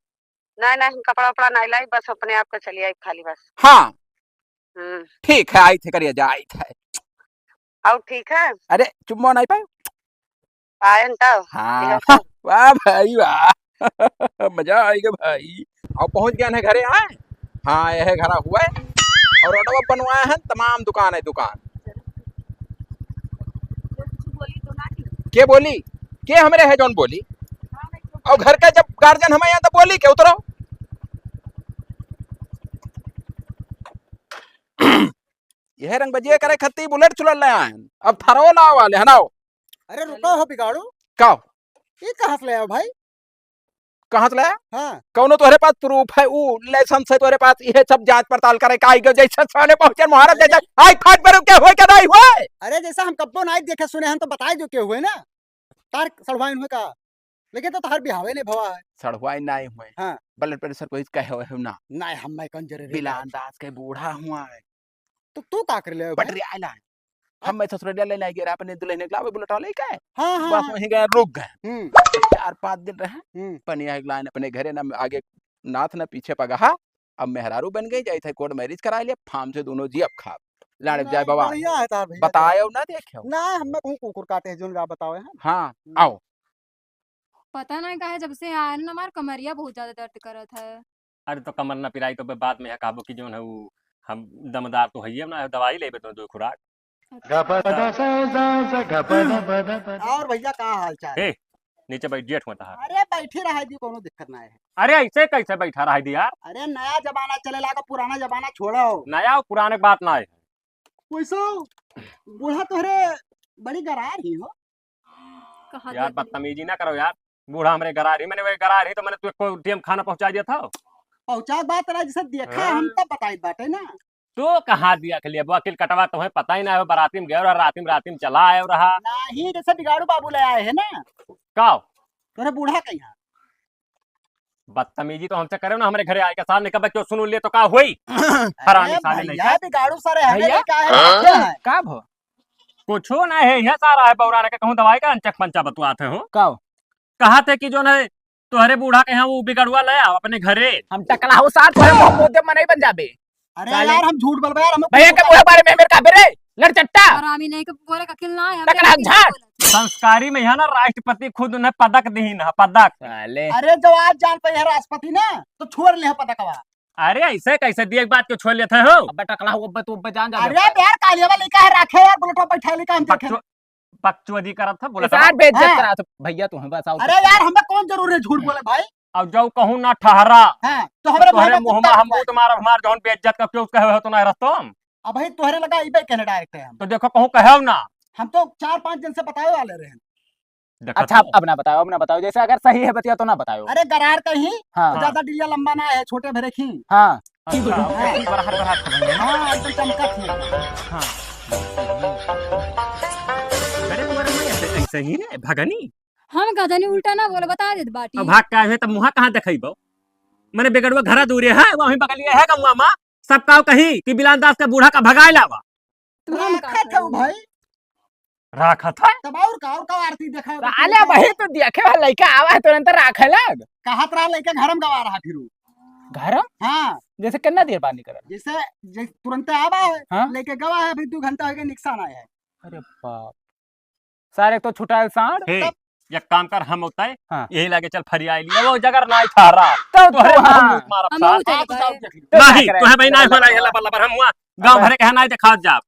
Speaker 2: नहीं नहीं कपड़ा उपड़ा नहीं लाई बस अपने आप को चली आई खाली बस।
Speaker 5: हाँ
Speaker 2: ठीक
Speaker 5: है आई थे करिए जा आई थे।
Speaker 2: आओ ठीक है।
Speaker 5: अरे चुम्मा नहीं पाए।
Speaker 2: आयन तब।
Speaker 5: हाँ वाह भाई वाह मजा आएगा भाई। और पहुंच गया है घरे आए। हाँ यह घरा हुआ है और ऑटो बनवाया है तमाम दुकान है दुकान। के बोली के हमारे है जौन बोली और घर का जब गार्जियन हमें यहाँ तो बोली के उतरो। यह रंग बजिए करे खत्ती बुलेट चुल ले आए अब थरो लाओ वाले है नाओ।
Speaker 4: अरे रुको हो बिगाड़ू
Speaker 5: का
Speaker 4: ये कहाँ से ले आया भाई।
Speaker 5: कहाँ से लाया
Speaker 4: हाँ
Speaker 5: कौनो तोहरे पास प्रूफ है वो लाइसेंस है तोहरे पास ये सब जांच पड़ताल करे का आई जैसे साले पहुंचे महाराज जैसा आई फाट पर क्या हुए क्या नहीं हुए।
Speaker 4: अरे जैसा हम कब्बो नाइट देखे सुने हम तो बताए जो के हुए ना तार सड़वाइन हुए का लेकिन तो तार बिहावे नहीं भवा है।
Speaker 5: सड़वाई नहीं हुए
Speaker 4: हाँ
Speaker 5: ब्लड प्रेशर को कहे हुए हो ना
Speaker 4: नहीं हम मैं कंजरे
Speaker 5: बिलांदास के बूढ़ा हुआ है
Speaker 4: तो तू का कर ले भाई?
Speaker 5: बटरी आइला हम मैं ससुराल ले नहीं गया अपने दुल्हन निकला बुलेट ले गए
Speaker 4: हाँ हाँ
Speaker 5: बस वहीं गए रुक गए 4-5 दिन रहे पनिया लाइन अपने घरे ना आगे नाथ ना पीछे पगहा अब मेहरारू बन गई जाए थे कोर्ट मैरिज करा लिया फार्म से दोनों जी अब खा लाड़ जाए बाबा
Speaker 4: बढ़िया है तार भैया
Speaker 5: बतायो ना देखो
Speaker 4: ना हमें कहूँ कुकुर काटे हैं जोन बताओ हैं।
Speaker 5: हाँ आओ
Speaker 1: पता नहीं काहे जब से आया ना हमार कमरिया बहुत ज्यादा दर्द करत है।
Speaker 3: अरे तो कमर ना पिराई तो बाद में है काबू की जो है वो हम दमदार तो है ना दवाई लेबे तो 2 खुराक।
Speaker 4: और भैया का हाल चाल
Speaker 3: ए नीचे बैठ जेठ मत है।
Speaker 4: अरे बैठे रहे दी कोनो दिक्कत ना है।
Speaker 3: अरे ऐसे कैसे बैठा रहा है यार।
Speaker 4: अरे नया जमाना चले लागा पुराना जमाना छोड़ो
Speaker 3: नया और पुराने बात ना है।
Speaker 4: वैसो बूढ़ा तोहरे बड़ी गरार ही हो।
Speaker 1: कहाँ
Speaker 3: यार
Speaker 1: देख ली?
Speaker 3: बदतमीजी ना करो यार। बूढ़ा हमारे घर आ रही, मैंने वही घर आ रही तो मैंने तुझको टीएम खाना पहुंचा दिया था।
Speaker 7: पहुंचा बात रहा जैसे देखा हम तब बताई बाटे ना।
Speaker 3: तो कहाँ दिया के लिए वकील कटवा तुम्हें पता ही ना है। बराती में गए और राती में चला आए रहा।
Speaker 7: नहीं जैसे बिगाड़ू बाबू ले आए है ना,
Speaker 3: का
Speaker 7: तोरे बूढ़ा कहीं
Speaker 3: बदतमीजी तो हमसे करे ना, हमारे घरे आए के सामने कब क्यों सुन लिए तो का हुई। हरामी साले नहीं
Speaker 7: भैया बिगाड़ू सारे हमें
Speaker 5: भैया?
Speaker 7: क्या है
Speaker 5: का भो
Speaker 3: कुछो ना है, यह सारा है बौराने के कहूं दवाई का अंचक पंचा बतवाते हो।
Speaker 5: का
Speaker 3: कहा थे कि जो है तुम्हारे बूढ़ा के यहाँ वो बिगड़ुआ ले आओ अपने घरे।
Speaker 5: हम टकला हो साथ तोरे मोहम्मद में नहीं बन जाबे।
Speaker 7: अरे यार हम झूठ बोल रहे यार, हम
Speaker 5: भैया के मुंह बारे में मेरे का बेरे लड़चट्टा
Speaker 1: हरामी नहीं के बोले का किल ना है हमने
Speaker 5: टकला
Speaker 1: नहीं
Speaker 5: झाट।
Speaker 1: बोला।
Speaker 3: संस्कारी में है ना राष्ट्रपति खुद उन्हें पदक दी ना, पदक।
Speaker 5: साले
Speaker 7: अरे जब आज जान पे है राष्ट्रपति ना तो छोड़ ले पता
Speaker 3: अरे ऐसे कैसे दिए बात क्यों छोड़ लेते हो।
Speaker 5: अब टकला हो तू जान जा
Speaker 7: अरे यार कालियावा लेका है रखे यार बुलेटो बैठा लेका हम देखे।
Speaker 3: पक्षवादी करत था बोला
Speaker 5: साथ बेइज्जत
Speaker 7: हाँ।
Speaker 5: करा तो भैया तू बस आओ।
Speaker 7: अरे यार हमें कौन जरूर है झूठ बोले भाई।
Speaker 3: अब जो कहूँ ना ठहरा
Speaker 7: हाँ तो हमारे
Speaker 3: तुम्हारे
Speaker 7: भाई
Speaker 3: मुंह में हम तुम्हारा हमार जौन बेइज्जत का क्यों कहे हो तो ना रस्तो हम।
Speaker 7: अब भाई तोहरे लगा इबे कहने डायरेक्ट है हम।
Speaker 3: तो देखो कहूँ कहे ना।
Speaker 7: हम तो 4-5 दिन से बताए वाले रहे।
Speaker 3: देखो
Speaker 5: अच्छा
Speaker 3: तो।
Speaker 5: अब ना बताओ जैसे अगर सही है बतिया तो ना बताओ।
Speaker 7: अरे गरार कहीं
Speaker 5: हाँ
Speaker 7: ज्यादा डिलिया लंबा ना है, छोटे भरे खी।
Speaker 5: हाँ
Speaker 3: अच्छा, ओके, बराबर बराबर खबरें।
Speaker 7: हाँ एकदम चमका थी।
Speaker 3: हाँ। अरे तुम्हारे में ऐसे ही रे भगनी।
Speaker 1: हम गधनी उल्टा ना बोले बता दे बाटी।
Speaker 3: अब भाग का है तब मुहा कहाँ देखइबो। मैंने बिगड़वा घरा दूरे है वहीं बगलिए है गमुआ माँ। सब काव कही कि बिलाल दास का बूढ़ा का भगाए लावा।
Speaker 1: तुम
Speaker 7: रखा था वो भाई
Speaker 3: राखा था
Speaker 7: तब और का आरती देखा
Speaker 5: साले भाई तो देखे वाला लड़का आवा है तुरंत राखे लग
Speaker 7: कहत रहा लेके घरम गवा रहा फिर
Speaker 5: घर
Speaker 7: हाँ
Speaker 5: जैसे कितना देर बाद निकल।
Speaker 7: जैसे तुरंत आवा है
Speaker 5: हाँ?
Speaker 7: लेके गवा है फिर 2 घंटा हो गया नुकसान आया है।
Speaker 5: अरे बाप सारे तो छुटाए सांड।
Speaker 3: हे एक काम कर हम होता है
Speaker 5: हाँ।
Speaker 3: यही लागे चल फरियाई लिया वो जगह ना ठहरा
Speaker 5: तो
Speaker 3: तोहरे
Speaker 5: हाँ।
Speaker 3: मुंह मारा
Speaker 1: हम
Speaker 3: साल।
Speaker 1: उठे
Speaker 7: आप
Speaker 1: गए।
Speaker 7: बताओ देख लो।
Speaker 3: नहीं तोहे भाई ना होला हल्ला बल्ला पर हम हुआ गांव भरे कहना है देखा जा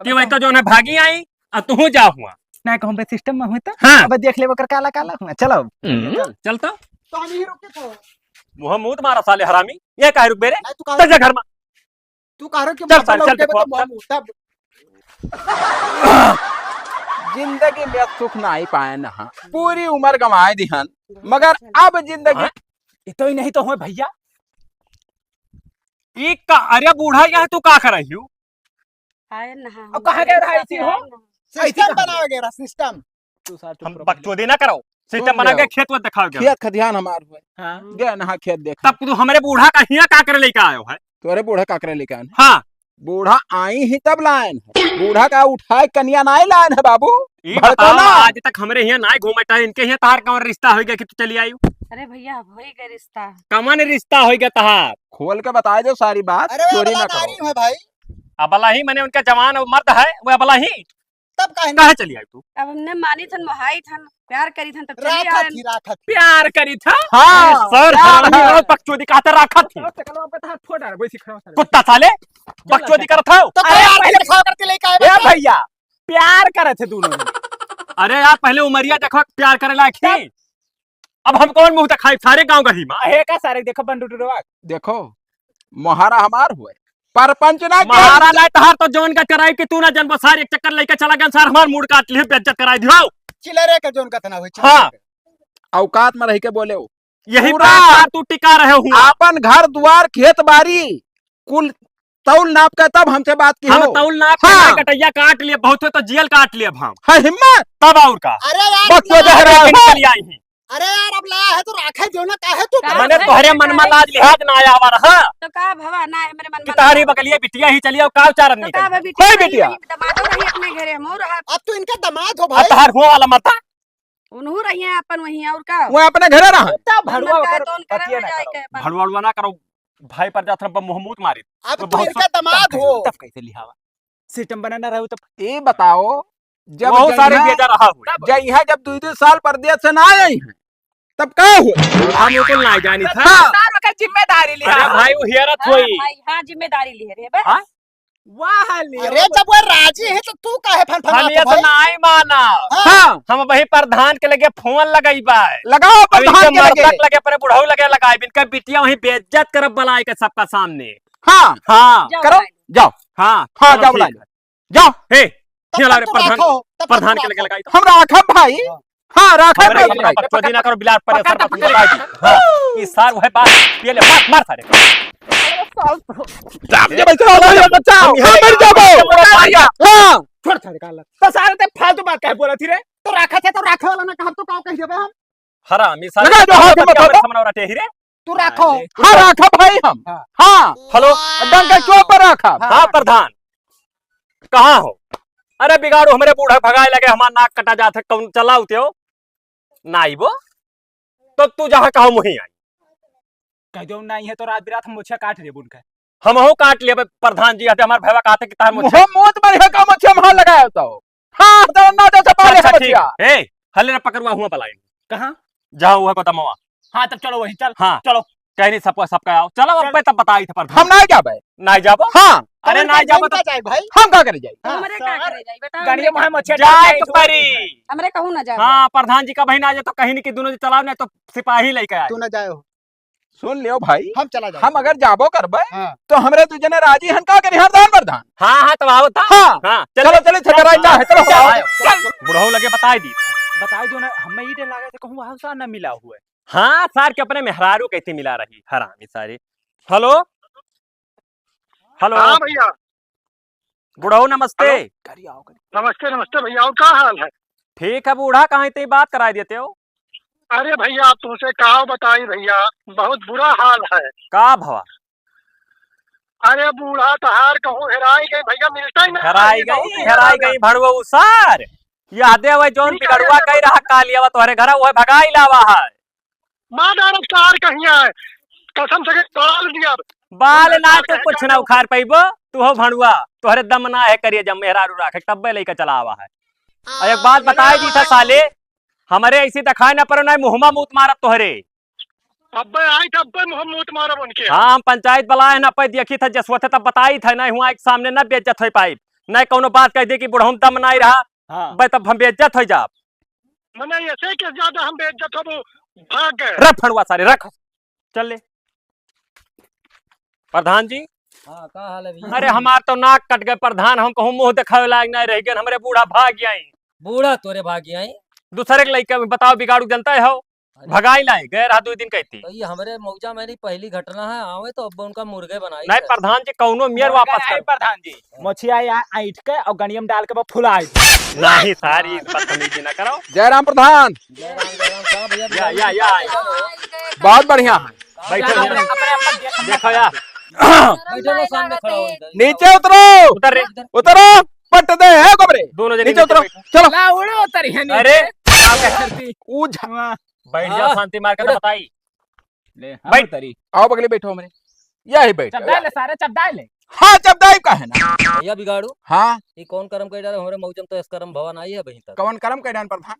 Speaker 3: कि वही तो जो है भागी आई और तू जा हुआ
Speaker 5: ना कहूं बे सिस्टम में हुई तो
Speaker 3: हाँ।
Speaker 5: अब देख ले ओकर काला काला हुआ चलो
Speaker 3: चल तो
Speaker 7: तो हम ही रुके थे।
Speaker 3: मुंह मुंह मारा साले हरामी ये काहे रुक बेरे
Speaker 7: नहीं,
Speaker 3: चल जा घर में
Speaker 7: तू कह रहा कि
Speaker 3: चल साले, चल
Speaker 7: लौटे
Speaker 3: देखो,
Speaker 7: में तो तब
Speaker 5: जिंदगी में सुख ना ही पाए ना पूरी उम्र गंवाए दिहन मगर अब जिंदगी
Speaker 3: हाँ?
Speaker 5: ये तो ही नहीं तो हुए भैया।
Speaker 3: एक का अरे बूढ़ा यहाँ तू का कर रही हो।
Speaker 5: अब कहाँ गए रहा इसी हो
Speaker 7: सिस्टम बनाया गया सिस्टम।
Speaker 3: हम बकचोदी ना करो सिस्टम बना के खेत में दिखाओगे
Speaker 5: खेत खदियान हमार हुए
Speaker 3: हाँ।
Speaker 5: गए ना खेत देख
Speaker 3: तब तू हमारे बूढ़ा का हिया का करे लेके आयो है।
Speaker 5: तोरे बूढ़ा काकरे लेके आए
Speaker 3: हाँ
Speaker 5: बूढ़ा आई ही तब लायन है बूढ़ा का उठाए कन्या नाई लायन है बाबू
Speaker 3: ये
Speaker 5: भड़को
Speaker 3: बताओ
Speaker 5: ना।
Speaker 3: आज तक हमारे यहाँ ना घूमता है इनके यहाँ तार कौन रिश्ता हो गया कि तू चली आई
Speaker 2: अरे भैया हो ही गया रिश्ता।
Speaker 3: कमन रिश्ता हो गया तहार।
Speaker 5: खोल के बता दो सारी बात
Speaker 7: अरे वो
Speaker 5: चोरी
Speaker 7: अबला
Speaker 5: ना
Speaker 7: नारी
Speaker 5: करो
Speaker 7: है भाई
Speaker 3: अबला ही मैंने उनका जवान मर्द है वो अबला ही
Speaker 7: तब काहे ना
Speaker 3: कहा चली आई तू।
Speaker 2: अब हमने मानी थन मोहाई थन प्यार करी थन तब चली
Speaker 7: राखा
Speaker 2: आए।
Speaker 7: थी राखा थी।
Speaker 3: प्यार करी था
Speaker 5: हाँ
Speaker 3: सर हरामी और बकचोदी कहते रखा थी कुत्ता साले बकचोदी करत हो।
Speaker 7: तो
Speaker 5: अरे
Speaker 7: अरे
Speaker 5: पहले-
Speaker 7: दिखाओ करके लेके आए
Speaker 5: ए
Speaker 7: बच्चे।
Speaker 5: भैया प्यार करे थे दोनों
Speaker 3: अरे यार पहले उमरिया देखो प्यार करे लायक थी। अब हम कौन मुंह दिखाई सारे गांव गही माँ
Speaker 5: है का सारे देखो बंडू देखो मोहारा हमार हुए परपंच ना के
Speaker 3: महारा नहीं तहार तो जौन का कराई कि तू ना जन्म सार एक चक्कर लेके चला गया सार हमार मूड काट लिए बेइज्जत कराई दियो।
Speaker 7: चिलरे का जोन कतना होई
Speaker 3: हाँ।
Speaker 5: औकात में रह के बोले हो
Speaker 3: यही
Speaker 5: पूरा-
Speaker 3: बात तू टिका रहे हूँ।
Speaker 5: आपन घर द्वार खेत बाड़ी कुल तौल नाप के तब हमसे बात की
Speaker 3: हम
Speaker 5: हो
Speaker 3: तौल नाप के
Speaker 5: हाँ।
Speaker 3: कटैया काट लिए बहुत हुए तो जेल काट लिए अब हम
Speaker 5: है हिम्मत
Speaker 3: तब और का
Speaker 7: अरे यार
Speaker 5: बक्सो
Speaker 7: अब
Speaker 5: दे
Speaker 7: लाया-
Speaker 5: रहा है।
Speaker 3: चली आई ही।
Speaker 7: अरे यार अब लाया है तो राखे जो ना काहे तू
Speaker 2: का-
Speaker 3: मैंने तोहरे मन में लाज लिहाज ना आया हुआ रहा
Speaker 2: तो का भवा ना है मेरे मन
Speaker 3: कि
Speaker 2: में
Speaker 3: तारी बकलिया बिटिया ही चली और का उचारन
Speaker 2: तो
Speaker 3: नहीं
Speaker 2: का
Speaker 3: करी।
Speaker 2: बेटी
Speaker 5: कोई
Speaker 2: रही,
Speaker 5: बिटिया?
Speaker 2: वही दमादो रही अपने घरे हम रहा
Speaker 7: अब तू इनका दामाद हो
Speaker 3: अब
Speaker 7: भाई।
Speaker 3: तहार हुआ वाला मता
Speaker 2: उन्हू रही है अपन वही और का
Speaker 5: वो अपने घरे रहा
Speaker 2: भड़ुआ का तो उनका रह जाए के अपन।
Speaker 3: भड़वाड़वा ना करो भाई पर जात मुहम्मद मारी
Speaker 7: अब
Speaker 3: तो
Speaker 7: तू
Speaker 3: बहुत
Speaker 7: इनका दामाद हो।
Speaker 5: तब कैसे लिहावा सिस्टम बनाना रहो तब ये बताओ जब
Speaker 3: बहुत सारे
Speaker 5: जइहा-
Speaker 3: बेजा रहा हुआ
Speaker 5: जइहा जब 2 साल परदेश से ना आई हैं तब का हुआ
Speaker 3: हम तो ना जानी था।
Speaker 5: हाँ। जिम्मेदारी
Speaker 3: अरे भाई वो हियरत
Speaker 2: हाँ
Speaker 3: हुई
Speaker 2: भाई हाँ जिम्मेदारी लिए रे बे।
Speaker 3: हाँ?
Speaker 5: वाह
Speaker 7: अरे जब वो राजी है तो तू काहे
Speaker 3: हम
Speaker 7: फनफनाता
Speaker 3: ये तो
Speaker 7: भाई।
Speaker 3: ना ही माना
Speaker 5: हाँ
Speaker 3: हम वही प्रधान के लगे फोन लगाई बाय
Speaker 5: लगाओ
Speaker 3: अब इनके
Speaker 5: प्रधान के लगे
Speaker 3: मर्दक लगे पर बुढ़ऊ लगे लगाए इनका बिटिया वही बेइज्जत करब बलाए के सबका सामने।
Speaker 5: हाँ
Speaker 3: हाँ
Speaker 2: जाओ
Speaker 5: करो
Speaker 2: भाई।
Speaker 5: जाओ
Speaker 3: हाँ
Speaker 5: हाँ
Speaker 3: चलो
Speaker 5: जाओ
Speaker 3: ठीक
Speaker 5: बुला
Speaker 3: है।
Speaker 5: जाओ
Speaker 3: हे
Speaker 7: तब
Speaker 3: हिला
Speaker 7: तक
Speaker 3: रे
Speaker 7: तू
Speaker 3: प्रधान
Speaker 7: राखो। तब
Speaker 3: प्रधान
Speaker 7: तक
Speaker 3: के लगे लगाई तो
Speaker 5: हम राखब भाई। हाँ राखब
Speaker 3: हमरे
Speaker 5: भाई,
Speaker 3: इतना
Speaker 5: राखब।
Speaker 3: बकचोदी ना करो बिलाट पर
Speaker 5: पकड़,
Speaker 3: सर पर
Speaker 5: पकड़,
Speaker 3: लगाई हां ई सार वह बात ये ले मार मार सारे
Speaker 5: जाम जे बचाओ भाई, बचाओ। हाँ मर जाबो। हाँ
Speaker 4: छोड़ छाड़ काला
Speaker 7: तो सारे ते फालतू बात कह बोला थी रे। तो राखा थे तो राखे वाला ना कहा तो काऊ कह देबे हम।
Speaker 3: हरामी सारे
Speaker 5: लगा दो हाथ में बता दो।
Speaker 3: समना रटे हीरे
Speaker 7: तू राखो।
Speaker 5: हाँ राखब भाई हम। हाँ
Speaker 3: हेलो
Speaker 5: डंका चौक पर राखब।
Speaker 3: हां प्रधान कहां हो? अरे बिगाड़ो हमरे बूढ़ा भगाए लगे हमार नाक कटा जात है कौन चलाऊ ते हो नाई वो तो तू जहां कहो मुही आई
Speaker 8: कह दो नहीं है तो रात बिरात हम मुझे काट दे बुन के।
Speaker 3: हमहू काट लिए प्रधान जी आते हमार भैया कहते कि तार मुझे
Speaker 5: मुँह मोत बढ़िया का मच्छी वहां लगाया तो। हाँ तो ना जैसे पाले
Speaker 3: अच्छा
Speaker 5: है
Speaker 3: ठीक
Speaker 5: मच्छिया।
Speaker 3: ए हले रे पकड़वा हुआ पलाई
Speaker 8: कहाँ?
Speaker 3: जहां हुआ को तमवा
Speaker 8: हाँ तब चलो वहीं चल।
Speaker 3: हाँ
Speaker 8: चलो।
Speaker 3: कहनी सबका आओ चलो अब पे तब बताई थे प्रधान
Speaker 5: हम ना जाबे।
Speaker 3: नहीं जाबो
Speaker 5: हाँ
Speaker 3: अरे नहीं जाबो तो
Speaker 7: जाए भाई।
Speaker 5: हम का करे जाई।
Speaker 2: हमरे का करे जाई बेटा?
Speaker 8: गाड़िया में मच्छी
Speaker 3: जाए तो परी
Speaker 2: हमरे कहूं ना जाए।
Speaker 3: हाँ प्रधान जी का बहन आ जाए तो कहीं नहीं कि दोनों चलाओ नहीं तो सिपाही लेके आए
Speaker 7: तू ना जाए हो।
Speaker 5: सुन लियो भाई,
Speaker 7: हम चला जाए।
Speaker 5: हम अगर जाबो करबे
Speaker 7: हाँ।
Speaker 5: तो हमरे तू जने राजी हन का करी हरदान प्रधान।
Speaker 3: हाँ हाँ तब आओ था
Speaker 5: हाँ
Speaker 3: हाँ
Speaker 5: चलो चलो छकराई चाहे चलो
Speaker 3: चल बुढ़ऊ लगे बताई दी
Speaker 8: बता दो ना हमें ही डर लगा थे कहूं वहां सा ना मिला हुआ है।
Speaker 3: हाँ सार के अपने मेहरारू कैसे मिला रही हरामी सारी। हेलो हेलो
Speaker 4: हाँ भैया
Speaker 3: बुढ़ऊ नमस्ते।
Speaker 4: नमस्ते नमस्ते भैया और क्या हाल है?
Speaker 3: ठीक है बूढ़ा कहाँ इतनी बात करा देते हो?
Speaker 4: अरे भैया तुमसे कहा बताई भैया बहुत बुरा हाल है।
Speaker 3: का भवा
Speaker 4: अरे बूढ़ा तहार कहूँ हेराई गई भैया मिलता ही नहीं।
Speaker 3: हेराई गई भड़वो सार यादे हुए जोन बिगड़ुआ कही रहा कालियावा तोहरे घर वो भगाई लावा है
Speaker 4: माँ डारब कार कहीं है कसम से डाल दिया।
Speaker 3: बाल ना तो कुछ ना उखाड़ पैबो तू हो भणुआ तोहरे दम ना है करिए जब मेहरारू राखे तब्बे लेके चलावा है। और एक बात बताई दी था साले हमारे ऐसी दिखाई ना पर ना मुहमा मूत मारत तोहरे।
Speaker 4: अब्बे आई था अब्बे मोहम्मद मारब उनके।
Speaker 3: हाँ हम पंचायत बुलाए ना पे देखी था जसवत तब बताई था नहीं हुआ एक सामने ना बेइज्जत हो पाई नहीं कोनो बात कह दे कि बुढ़ऊ दम ना रहा
Speaker 8: हाँ।
Speaker 3: बे तब हम बेइज्जत हो जा
Speaker 4: मने ऐसे के ज्यादा हम बेइज्जत हो भाग गए।
Speaker 3: रख फड़ुआ सारे रख चल ले प्रधान जी।
Speaker 9: हाँ का हाल है भैया?
Speaker 3: अरे हमार तो नाक कट गए प्रधान हम कहूँ मुंह दिखावे लायक नहीं रह गए हमरे बूढ़ा भाग गई
Speaker 9: बूढ़ा तोरे भागी आई
Speaker 3: दूसरे के लड़के बताओ बिगाड़ू जनता है हो भगाई लाए गए रहा 2 दिन कहती
Speaker 9: तो ये हमारे मौजा मेरी पहली घटना है आवे तो अब उनका मुर्गे बनाई
Speaker 3: नहीं प्रधान जी कौनो मियर वापस कर
Speaker 8: प्रधान जी मच्छी आई ऐठ के और गनियम डाल के वो फुलाई।
Speaker 3: नहीं सारी बदतमीजी ना करो।
Speaker 5: जयराम प्रधान
Speaker 9: जय राम कहाँ भैया?
Speaker 3: या
Speaker 5: बहुत बढ़िया है।
Speaker 3: बैठो देखो यार
Speaker 9: बैठो ना सामने खड़ा हो इधर।
Speaker 5: नीचे उतरो
Speaker 3: उतर रे
Speaker 5: उतरो पट दे है कमरे
Speaker 3: दोनों जने
Speaker 5: नीचे उतरो चलो।
Speaker 8: ला उड़ो उतरी है नीचे।
Speaker 3: अरे
Speaker 5: ऊ झ-
Speaker 3: बैठ जा शांति मार के तो बताई
Speaker 8: ले हाँ,
Speaker 3: बैठ।
Speaker 8: उतरी।
Speaker 5: आओ बगले बैठो हमरे यही बैठ
Speaker 8: चबदाई ले सारे चबदाई ले।
Speaker 5: हाँ चबदाई का है ना।
Speaker 9: भैया बिगाड़ू
Speaker 5: हाँ
Speaker 9: ये कौन कर्म कर डाले हमारे मौजम तो इस कर्म भवन आई है वहीं तक
Speaker 5: कवन कर्म कैडान प्रधान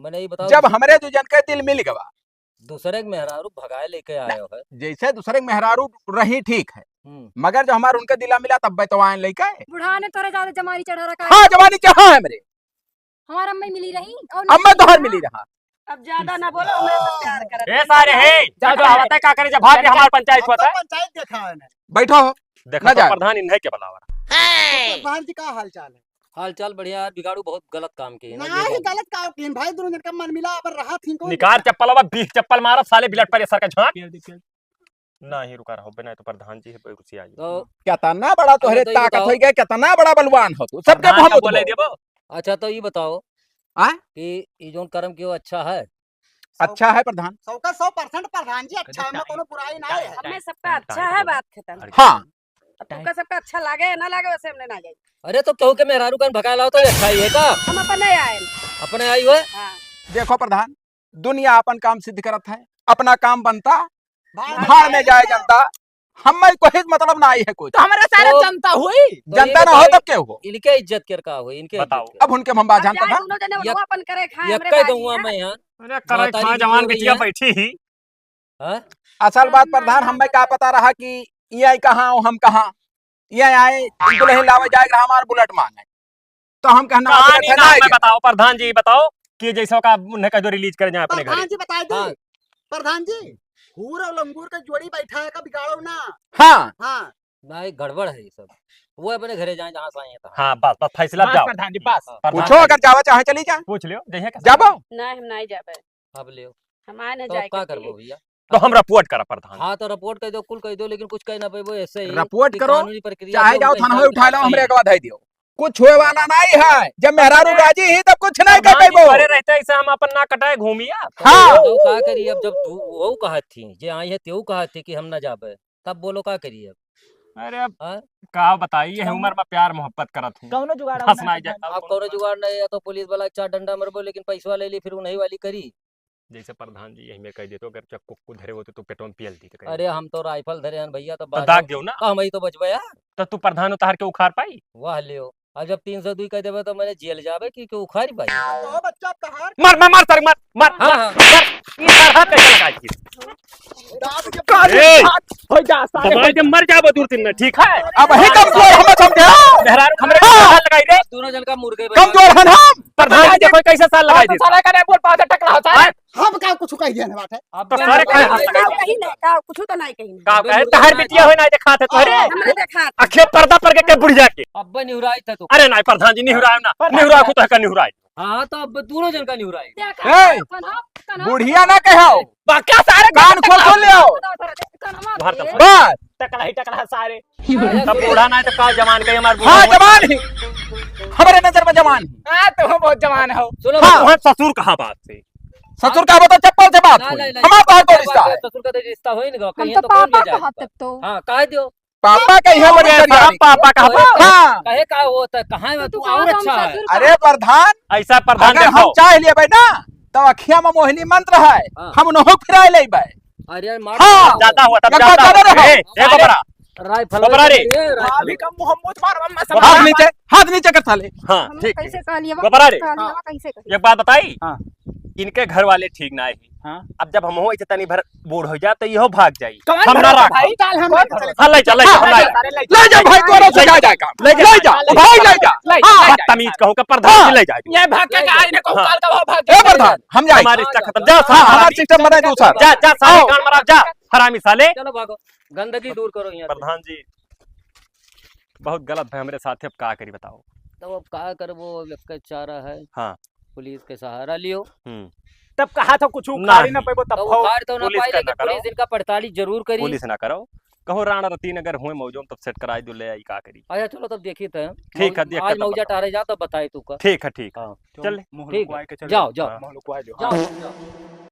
Speaker 9: मैंने ये बताओ
Speaker 5: जब हमरे जो जन के दिल मिल गवा
Speaker 9: दूसरे के मेहरारू भगाए लेके आए हो है।
Speaker 5: जैसे दूसरे के मेहरारू रही ठीक है मगर जो हमारे उनका दिला मिला तब तो आए लेके
Speaker 1: बुढ़ा ने तोरे ज्यादा जमानी चढ़ा रखा है।
Speaker 5: हाँ जवानी चाह है मेरे
Speaker 1: हमारा अम्मा मिली रही और
Speaker 5: अब मैं तो हर मिली रहा।
Speaker 2: अब ज्यादा ना बोलो हमरे से प्यार करत।
Speaker 3: ए सारे हे जा जो आवत है का करे जब भाग के हमार पंचायत होता है
Speaker 7: पंचायत देखा है ना।
Speaker 5: बैठो
Speaker 3: देखो
Speaker 5: ना
Speaker 3: तो
Speaker 5: जाए।
Speaker 3: प्रधान इन्हें के बुलावा
Speaker 7: प्रधान जी का हाल चाल है?
Speaker 9: हाल चाल बढ़िया यार बिगाड़ू बहुत गलत काम किए ना
Speaker 7: नहीं गलत काम किए भाई दोनों जन का मन मिला पर रहा थी को
Speaker 3: निकार चप्पल अब 20 चप्पल मारा साले बिलट पर सर का झांक नहीं रुका रहो बिना तो प्रधान जी है कुर्सी आई
Speaker 9: तो
Speaker 5: कितना बड़ा तोहरे
Speaker 9: तो ये
Speaker 5: ताकत
Speaker 9: बताओ।
Speaker 5: हो गया कितना बड़ा बलवान हो तू सबके
Speaker 3: प्रधान
Speaker 5: मुंह
Speaker 3: का
Speaker 5: में
Speaker 3: बोले
Speaker 5: बोले
Speaker 3: देबो
Speaker 9: अच्छा तो ये बताओ
Speaker 5: आय?
Speaker 9: कि ये जो कर्म किया अच्छा है।
Speaker 5: अच्छा है प्रधान
Speaker 7: 100% प्रधान जी अच्छा है, कोनो बुराई नहीं है।
Speaker 2: हमें सबका अच्छा है बात खत्म।
Speaker 5: हाँ
Speaker 2: अब तुमका सबका अच्छा लागे ना लागे वैसे हमने ना जाए।
Speaker 9: अरे तो कहू के मेहरारू कन भगा लाओ तो ये अच्छा ही है का
Speaker 2: हम अपन नहीं आए।
Speaker 9: अपने आई हुए
Speaker 2: हाँ।
Speaker 5: देखो प्रधान दुनिया अपन काम सिद्ध करत है अपना काम बनता
Speaker 7: भाई
Speaker 5: भाड़ में जाए जनता हमें कोई मतलब ना आई है कुछ
Speaker 8: तो हमारे सारे
Speaker 9: तो-
Speaker 8: जनता हुई।
Speaker 9: तो
Speaker 5: जनता
Speaker 9: ये
Speaker 5: ना हो
Speaker 9: बताओ,
Speaker 5: तब क्या हो
Speaker 9: इनके इज्जत कर का हो इनके
Speaker 3: बताओ।
Speaker 9: इज्जत
Speaker 5: अब उनके हम बात जानता
Speaker 2: जाए
Speaker 5: था
Speaker 2: दोनों जने
Speaker 9: यक-
Speaker 2: वो अपन करे खाए
Speaker 9: ये
Speaker 2: हमरे
Speaker 9: कह
Speaker 2: बाजी
Speaker 9: दूंगा
Speaker 2: हैं।
Speaker 9: मैं यहाँ
Speaker 3: अरे करे
Speaker 9: माताजी
Speaker 3: खा
Speaker 9: की
Speaker 3: जवान
Speaker 9: जो
Speaker 3: बिटिया
Speaker 9: है।
Speaker 3: बैठी ही
Speaker 9: हाँ?
Speaker 5: असल बात प्रधान हमें क्या पता रहा कि ये कहाँ हम कहाँ ये आए दुल्हन लावे जाएगा हमारे बुलेट मांगे तो हम कहना
Speaker 3: कहानी
Speaker 5: बुलेट है,
Speaker 3: ना
Speaker 5: ना
Speaker 3: मैं
Speaker 5: आएगा।
Speaker 3: बताओ प्रधान जी बताओ कि जैसा का उन्हें का जो रिलीज कर जाए अपने घर
Speaker 7: प्रधान जी बताए दी
Speaker 9: हाँ।
Speaker 7: प्रधान जी हूर और लंगूर का जोड़ी बैठा है का बिगाड़ो ना।
Speaker 5: हाँ
Speaker 7: हाँ
Speaker 9: भाई गड़बड़ है ये सब। वो अपने घरे जाए जहाँ से आए हैं तहाँ।
Speaker 3: हाँ बस बस फैसला
Speaker 7: बस
Speaker 3: जाओ
Speaker 7: प्रधान जी बस
Speaker 3: प्रधान
Speaker 5: पूछो
Speaker 3: जी,
Speaker 5: अगर जावा चाहे चली जा
Speaker 3: पूछ लियो जहिया के
Speaker 5: जाबो
Speaker 2: नहीं हम नहीं जाबे,
Speaker 9: अब लियो
Speaker 2: हम आए न
Speaker 9: तो
Speaker 2: जाए
Speaker 9: अब का
Speaker 2: के
Speaker 9: करबो भैया।
Speaker 3: तो हम रिपोर्ट करा प्रधान।
Speaker 9: हाँ तो रिपोर्ट कर दो, कुल कर दो, लेकिन कुछ कह ना पाइबो ऐसे ही
Speaker 5: रिपोर्ट
Speaker 9: कि
Speaker 5: करो,
Speaker 9: कानूनी प्रक्रिया
Speaker 5: चाहे
Speaker 9: जो
Speaker 5: जाओ
Speaker 9: उनका
Speaker 5: थाना
Speaker 9: हिसाब
Speaker 5: उठा लो
Speaker 9: किताब
Speaker 5: हमरे
Speaker 9: सही
Speaker 5: के बधाई दियो। कुछ होए वाला नहीं है, जब मेहरारू राजी ही तब कुछ नहीं कर
Speaker 3: प्रधान जी
Speaker 5: पाइबो।
Speaker 3: घरे रहते ऐसे हम अपन ना कटाए घूमिया।
Speaker 5: हाँ
Speaker 9: तो का करी अब, जब तू वो कहत थी जे आई है तेऊ कहत थी कि हम ना जाबे, तब बोलो का करी अब।
Speaker 3: अरे अब
Speaker 9: हाँ?
Speaker 3: का बताइए है उम्र में प्यार मोहब्बत करत हूँ
Speaker 7: कौनो जुगाड़
Speaker 3: हंस ना जाए
Speaker 9: अब कौनो जुगाड़ नहीं है तो पुलिस वाला चार डंडा मरबो, लेकिन पैसा ले ली फिर उन्हीं वाली करी।
Speaker 3: जैसे प्रधान जी यही में कह देते अगर चक्कू को धरे होते तो पेटों में पियल दी तो
Speaker 9: अरे हम तो राइफल धरे हैं भैया, तो
Speaker 3: दाग दियो ना
Speaker 9: हम ही तो बचबे यार।
Speaker 3: तो तू प्रधान उतार के उखाड़ पाई।
Speaker 9: वाह लियो, अब जब 302 कह देबे तो मैंने जेल जाबे कि उखाड़ी भाई।
Speaker 7: बच्चा तहार
Speaker 3: मार मार मार सर मार मार
Speaker 9: हाँ,
Speaker 3: मार,
Speaker 9: हाँ।
Speaker 3: मार ई सर हाथ कैसे लगाई थी ए!
Speaker 7: हो जा सारे
Speaker 3: दबाई के मर जाबो दूर दिन में ठीक है।
Speaker 5: अब ही कमजोर हम समझे
Speaker 3: मेहरारू हमरे हाथ लगाई रे
Speaker 9: दोनों जन का मुर्गे
Speaker 5: कमजोर हन हम।
Speaker 3: प्रधान जी देखो कैसे साल लगाई
Speaker 7: तो
Speaker 3: दी
Speaker 7: साले का नहीं बोल पाते टकला होता है हम का कुछ कह दिया बात है
Speaker 3: तो सारे कहे हाथ लगाई
Speaker 2: का कहीं नहीं का कुछ तो नहीं कहीं
Speaker 3: का कहे तहर बिटिया होय ना देखा थे तोहरे
Speaker 2: हमने देखा
Speaker 3: अखे पर्दा पर के बुढ़िया के।
Speaker 9: अब निहुराई था तो।
Speaker 3: अरे नहीं प्रधान जी निहुराए ना निहुरा को तो है निहुराए
Speaker 9: हाँ तो अब दोनों जन का निहुराई।
Speaker 5: ए, बुढ़िया ना कहो,
Speaker 7: बाकी सारे
Speaker 5: कान खोल खोल ले आओ
Speaker 3: बाहर तक
Speaker 5: बस।
Speaker 7: टकला ही टकला सारे
Speaker 3: तब बूढ़ा ना तो का जवान के हमार
Speaker 5: हाँ जवान ही, हमारे नजर में जवान ही।
Speaker 7: हां तो हम बहुत जवान हो
Speaker 9: सुनो
Speaker 5: हाँ।
Speaker 3: वहां ससुर कहा बात से
Speaker 5: ससुर का बता चप्पल से बात हुई, हमारा तो कोई रिश्ता है।
Speaker 9: ससुर का तो रिश्ता हो ही नहीं,
Speaker 1: हम
Speaker 9: कहीं
Speaker 1: तो
Speaker 9: तो कौन
Speaker 1: पापा
Speaker 9: ले जाए।
Speaker 1: कहते तो
Speaker 9: हाँ कह दियो,
Speaker 5: पापा कही है बड़ी करियानी।
Speaker 3: पापा कहा
Speaker 5: हाँ
Speaker 9: कहे का होता कहाँ है तू और अच्छा है।
Speaker 5: अरे प्रधान,
Speaker 3: ऐसा प्रधान
Speaker 5: अगर हम
Speaker 3: देखो
Speaker 5: चाह लिए ना तो अखिया में मोहिनी मंत्र है,
Speaker 9: हाँ।
Speaker 5: हम नहो फिराए ले बे।
Speaker 9: अरे मार
Speaker 5: हाँ।
Speaker 3: जाता हुआ तब
Speaker 5: एक
Speaker 3: जाता
Speaker 5: बात
Speaker 3: हुआ
Speaker 5: जाने
Speaker 3: ए
Speaker 5: रहो।
Speaker 3: ए बबरा
Speaker 9: राइफल
Speaker 3: बबरा रे।
Speaker 7: अभी का मोहम्मद मार अम्मा सब
Speaker 5: हाथ नीचे कर साले।
Speaker 3: हाँ
Speaker 1: हम
Speaker 3: ठीक
Speaker 1: कैसे कह लिया
Speaker 3: बबरा रे
Speaker 1: कैसे कह
Speaker 3: एक बात बताई
Speaker 7: हाँ।
Speaker 3: इनके घर वाले ठीक ना है।
Speaker 7: हाँ।
Speaker 3: अब जब हम हो ऐसे तनी भर बूढ़ हो जाए तो इहो भाग जाई
Speaker 7: कौन
Speaker 3: हम ना
Speaker 7: भरोसा
Speaker 3: रख
Speaker 7: भाई चाल हम
Speaker 3: हाँ ले चल हम
Speaker 5: ले जा भाई, तोरो से जा जाएगा। ले जा भाई, ले जा।
Speaker 3: हाँ तमीज कहूँ का प्रधान जी ले जाए
Speaker 7: ये भाग के का इन्हें को काल का भाग
Speaker 5: ए प्रधान, हम जाए।
Speaker 3: हमारा रिश्ता खत्म जा
Speaker 5: हाँ, हमारा सिस्टम बना दूसरा।
Speaker 3: जा जा साले कान मरा जा हरामी साले।
Speaker 9: चलो भागो, गंदगी दूर करो यहाँ से।
Speaker 3: प्रधान जी बहुत गलत है हमारे साथ, अब का करी बताओ।
Speaker 9: तो अब का करबो, अब एक चारा है।
Speaker 3: हाँ।
Speaker 9: पुलिस के सहारा लियो।
Speaker 7: तब कहा था कुछ उखाड़ी ना पेबो तब
Speaker 9: तो
Speaker 7: हो
Speaker 9: उखाड़ तो ना
Speaker 3: पुलिस
Speaker 9: पाई,
Speaker 3: का
Speaker 9: लेकिन
Speaker 3: ना करो।
Speaker 9: पुलिस इनका पड़ताली जरूर करी।
Speaker 3: पुलिस ना करो कहो राणा रतीन अगर हुए मौजूद तब सेट कराई दो ले आई का करी।
Speaker 9: अच्छा चलो तब देखिए तो
Speaker 3: ठीक है, देख के
Speaker 9: आज
Speaker 3: तब
Speaker 9: मौजा
Speaker 3: बताओ।
Speaker 9: टारे जा तो बताए तू का।
Speaker 3: ठीक है ठीक है
Speaker 9: हाँ
Speaker 3: चल
Speaker 9: ठीक है, जाओ जाओ
Speaker 3: हाँ।
Speaker 9: जाओ जाओ।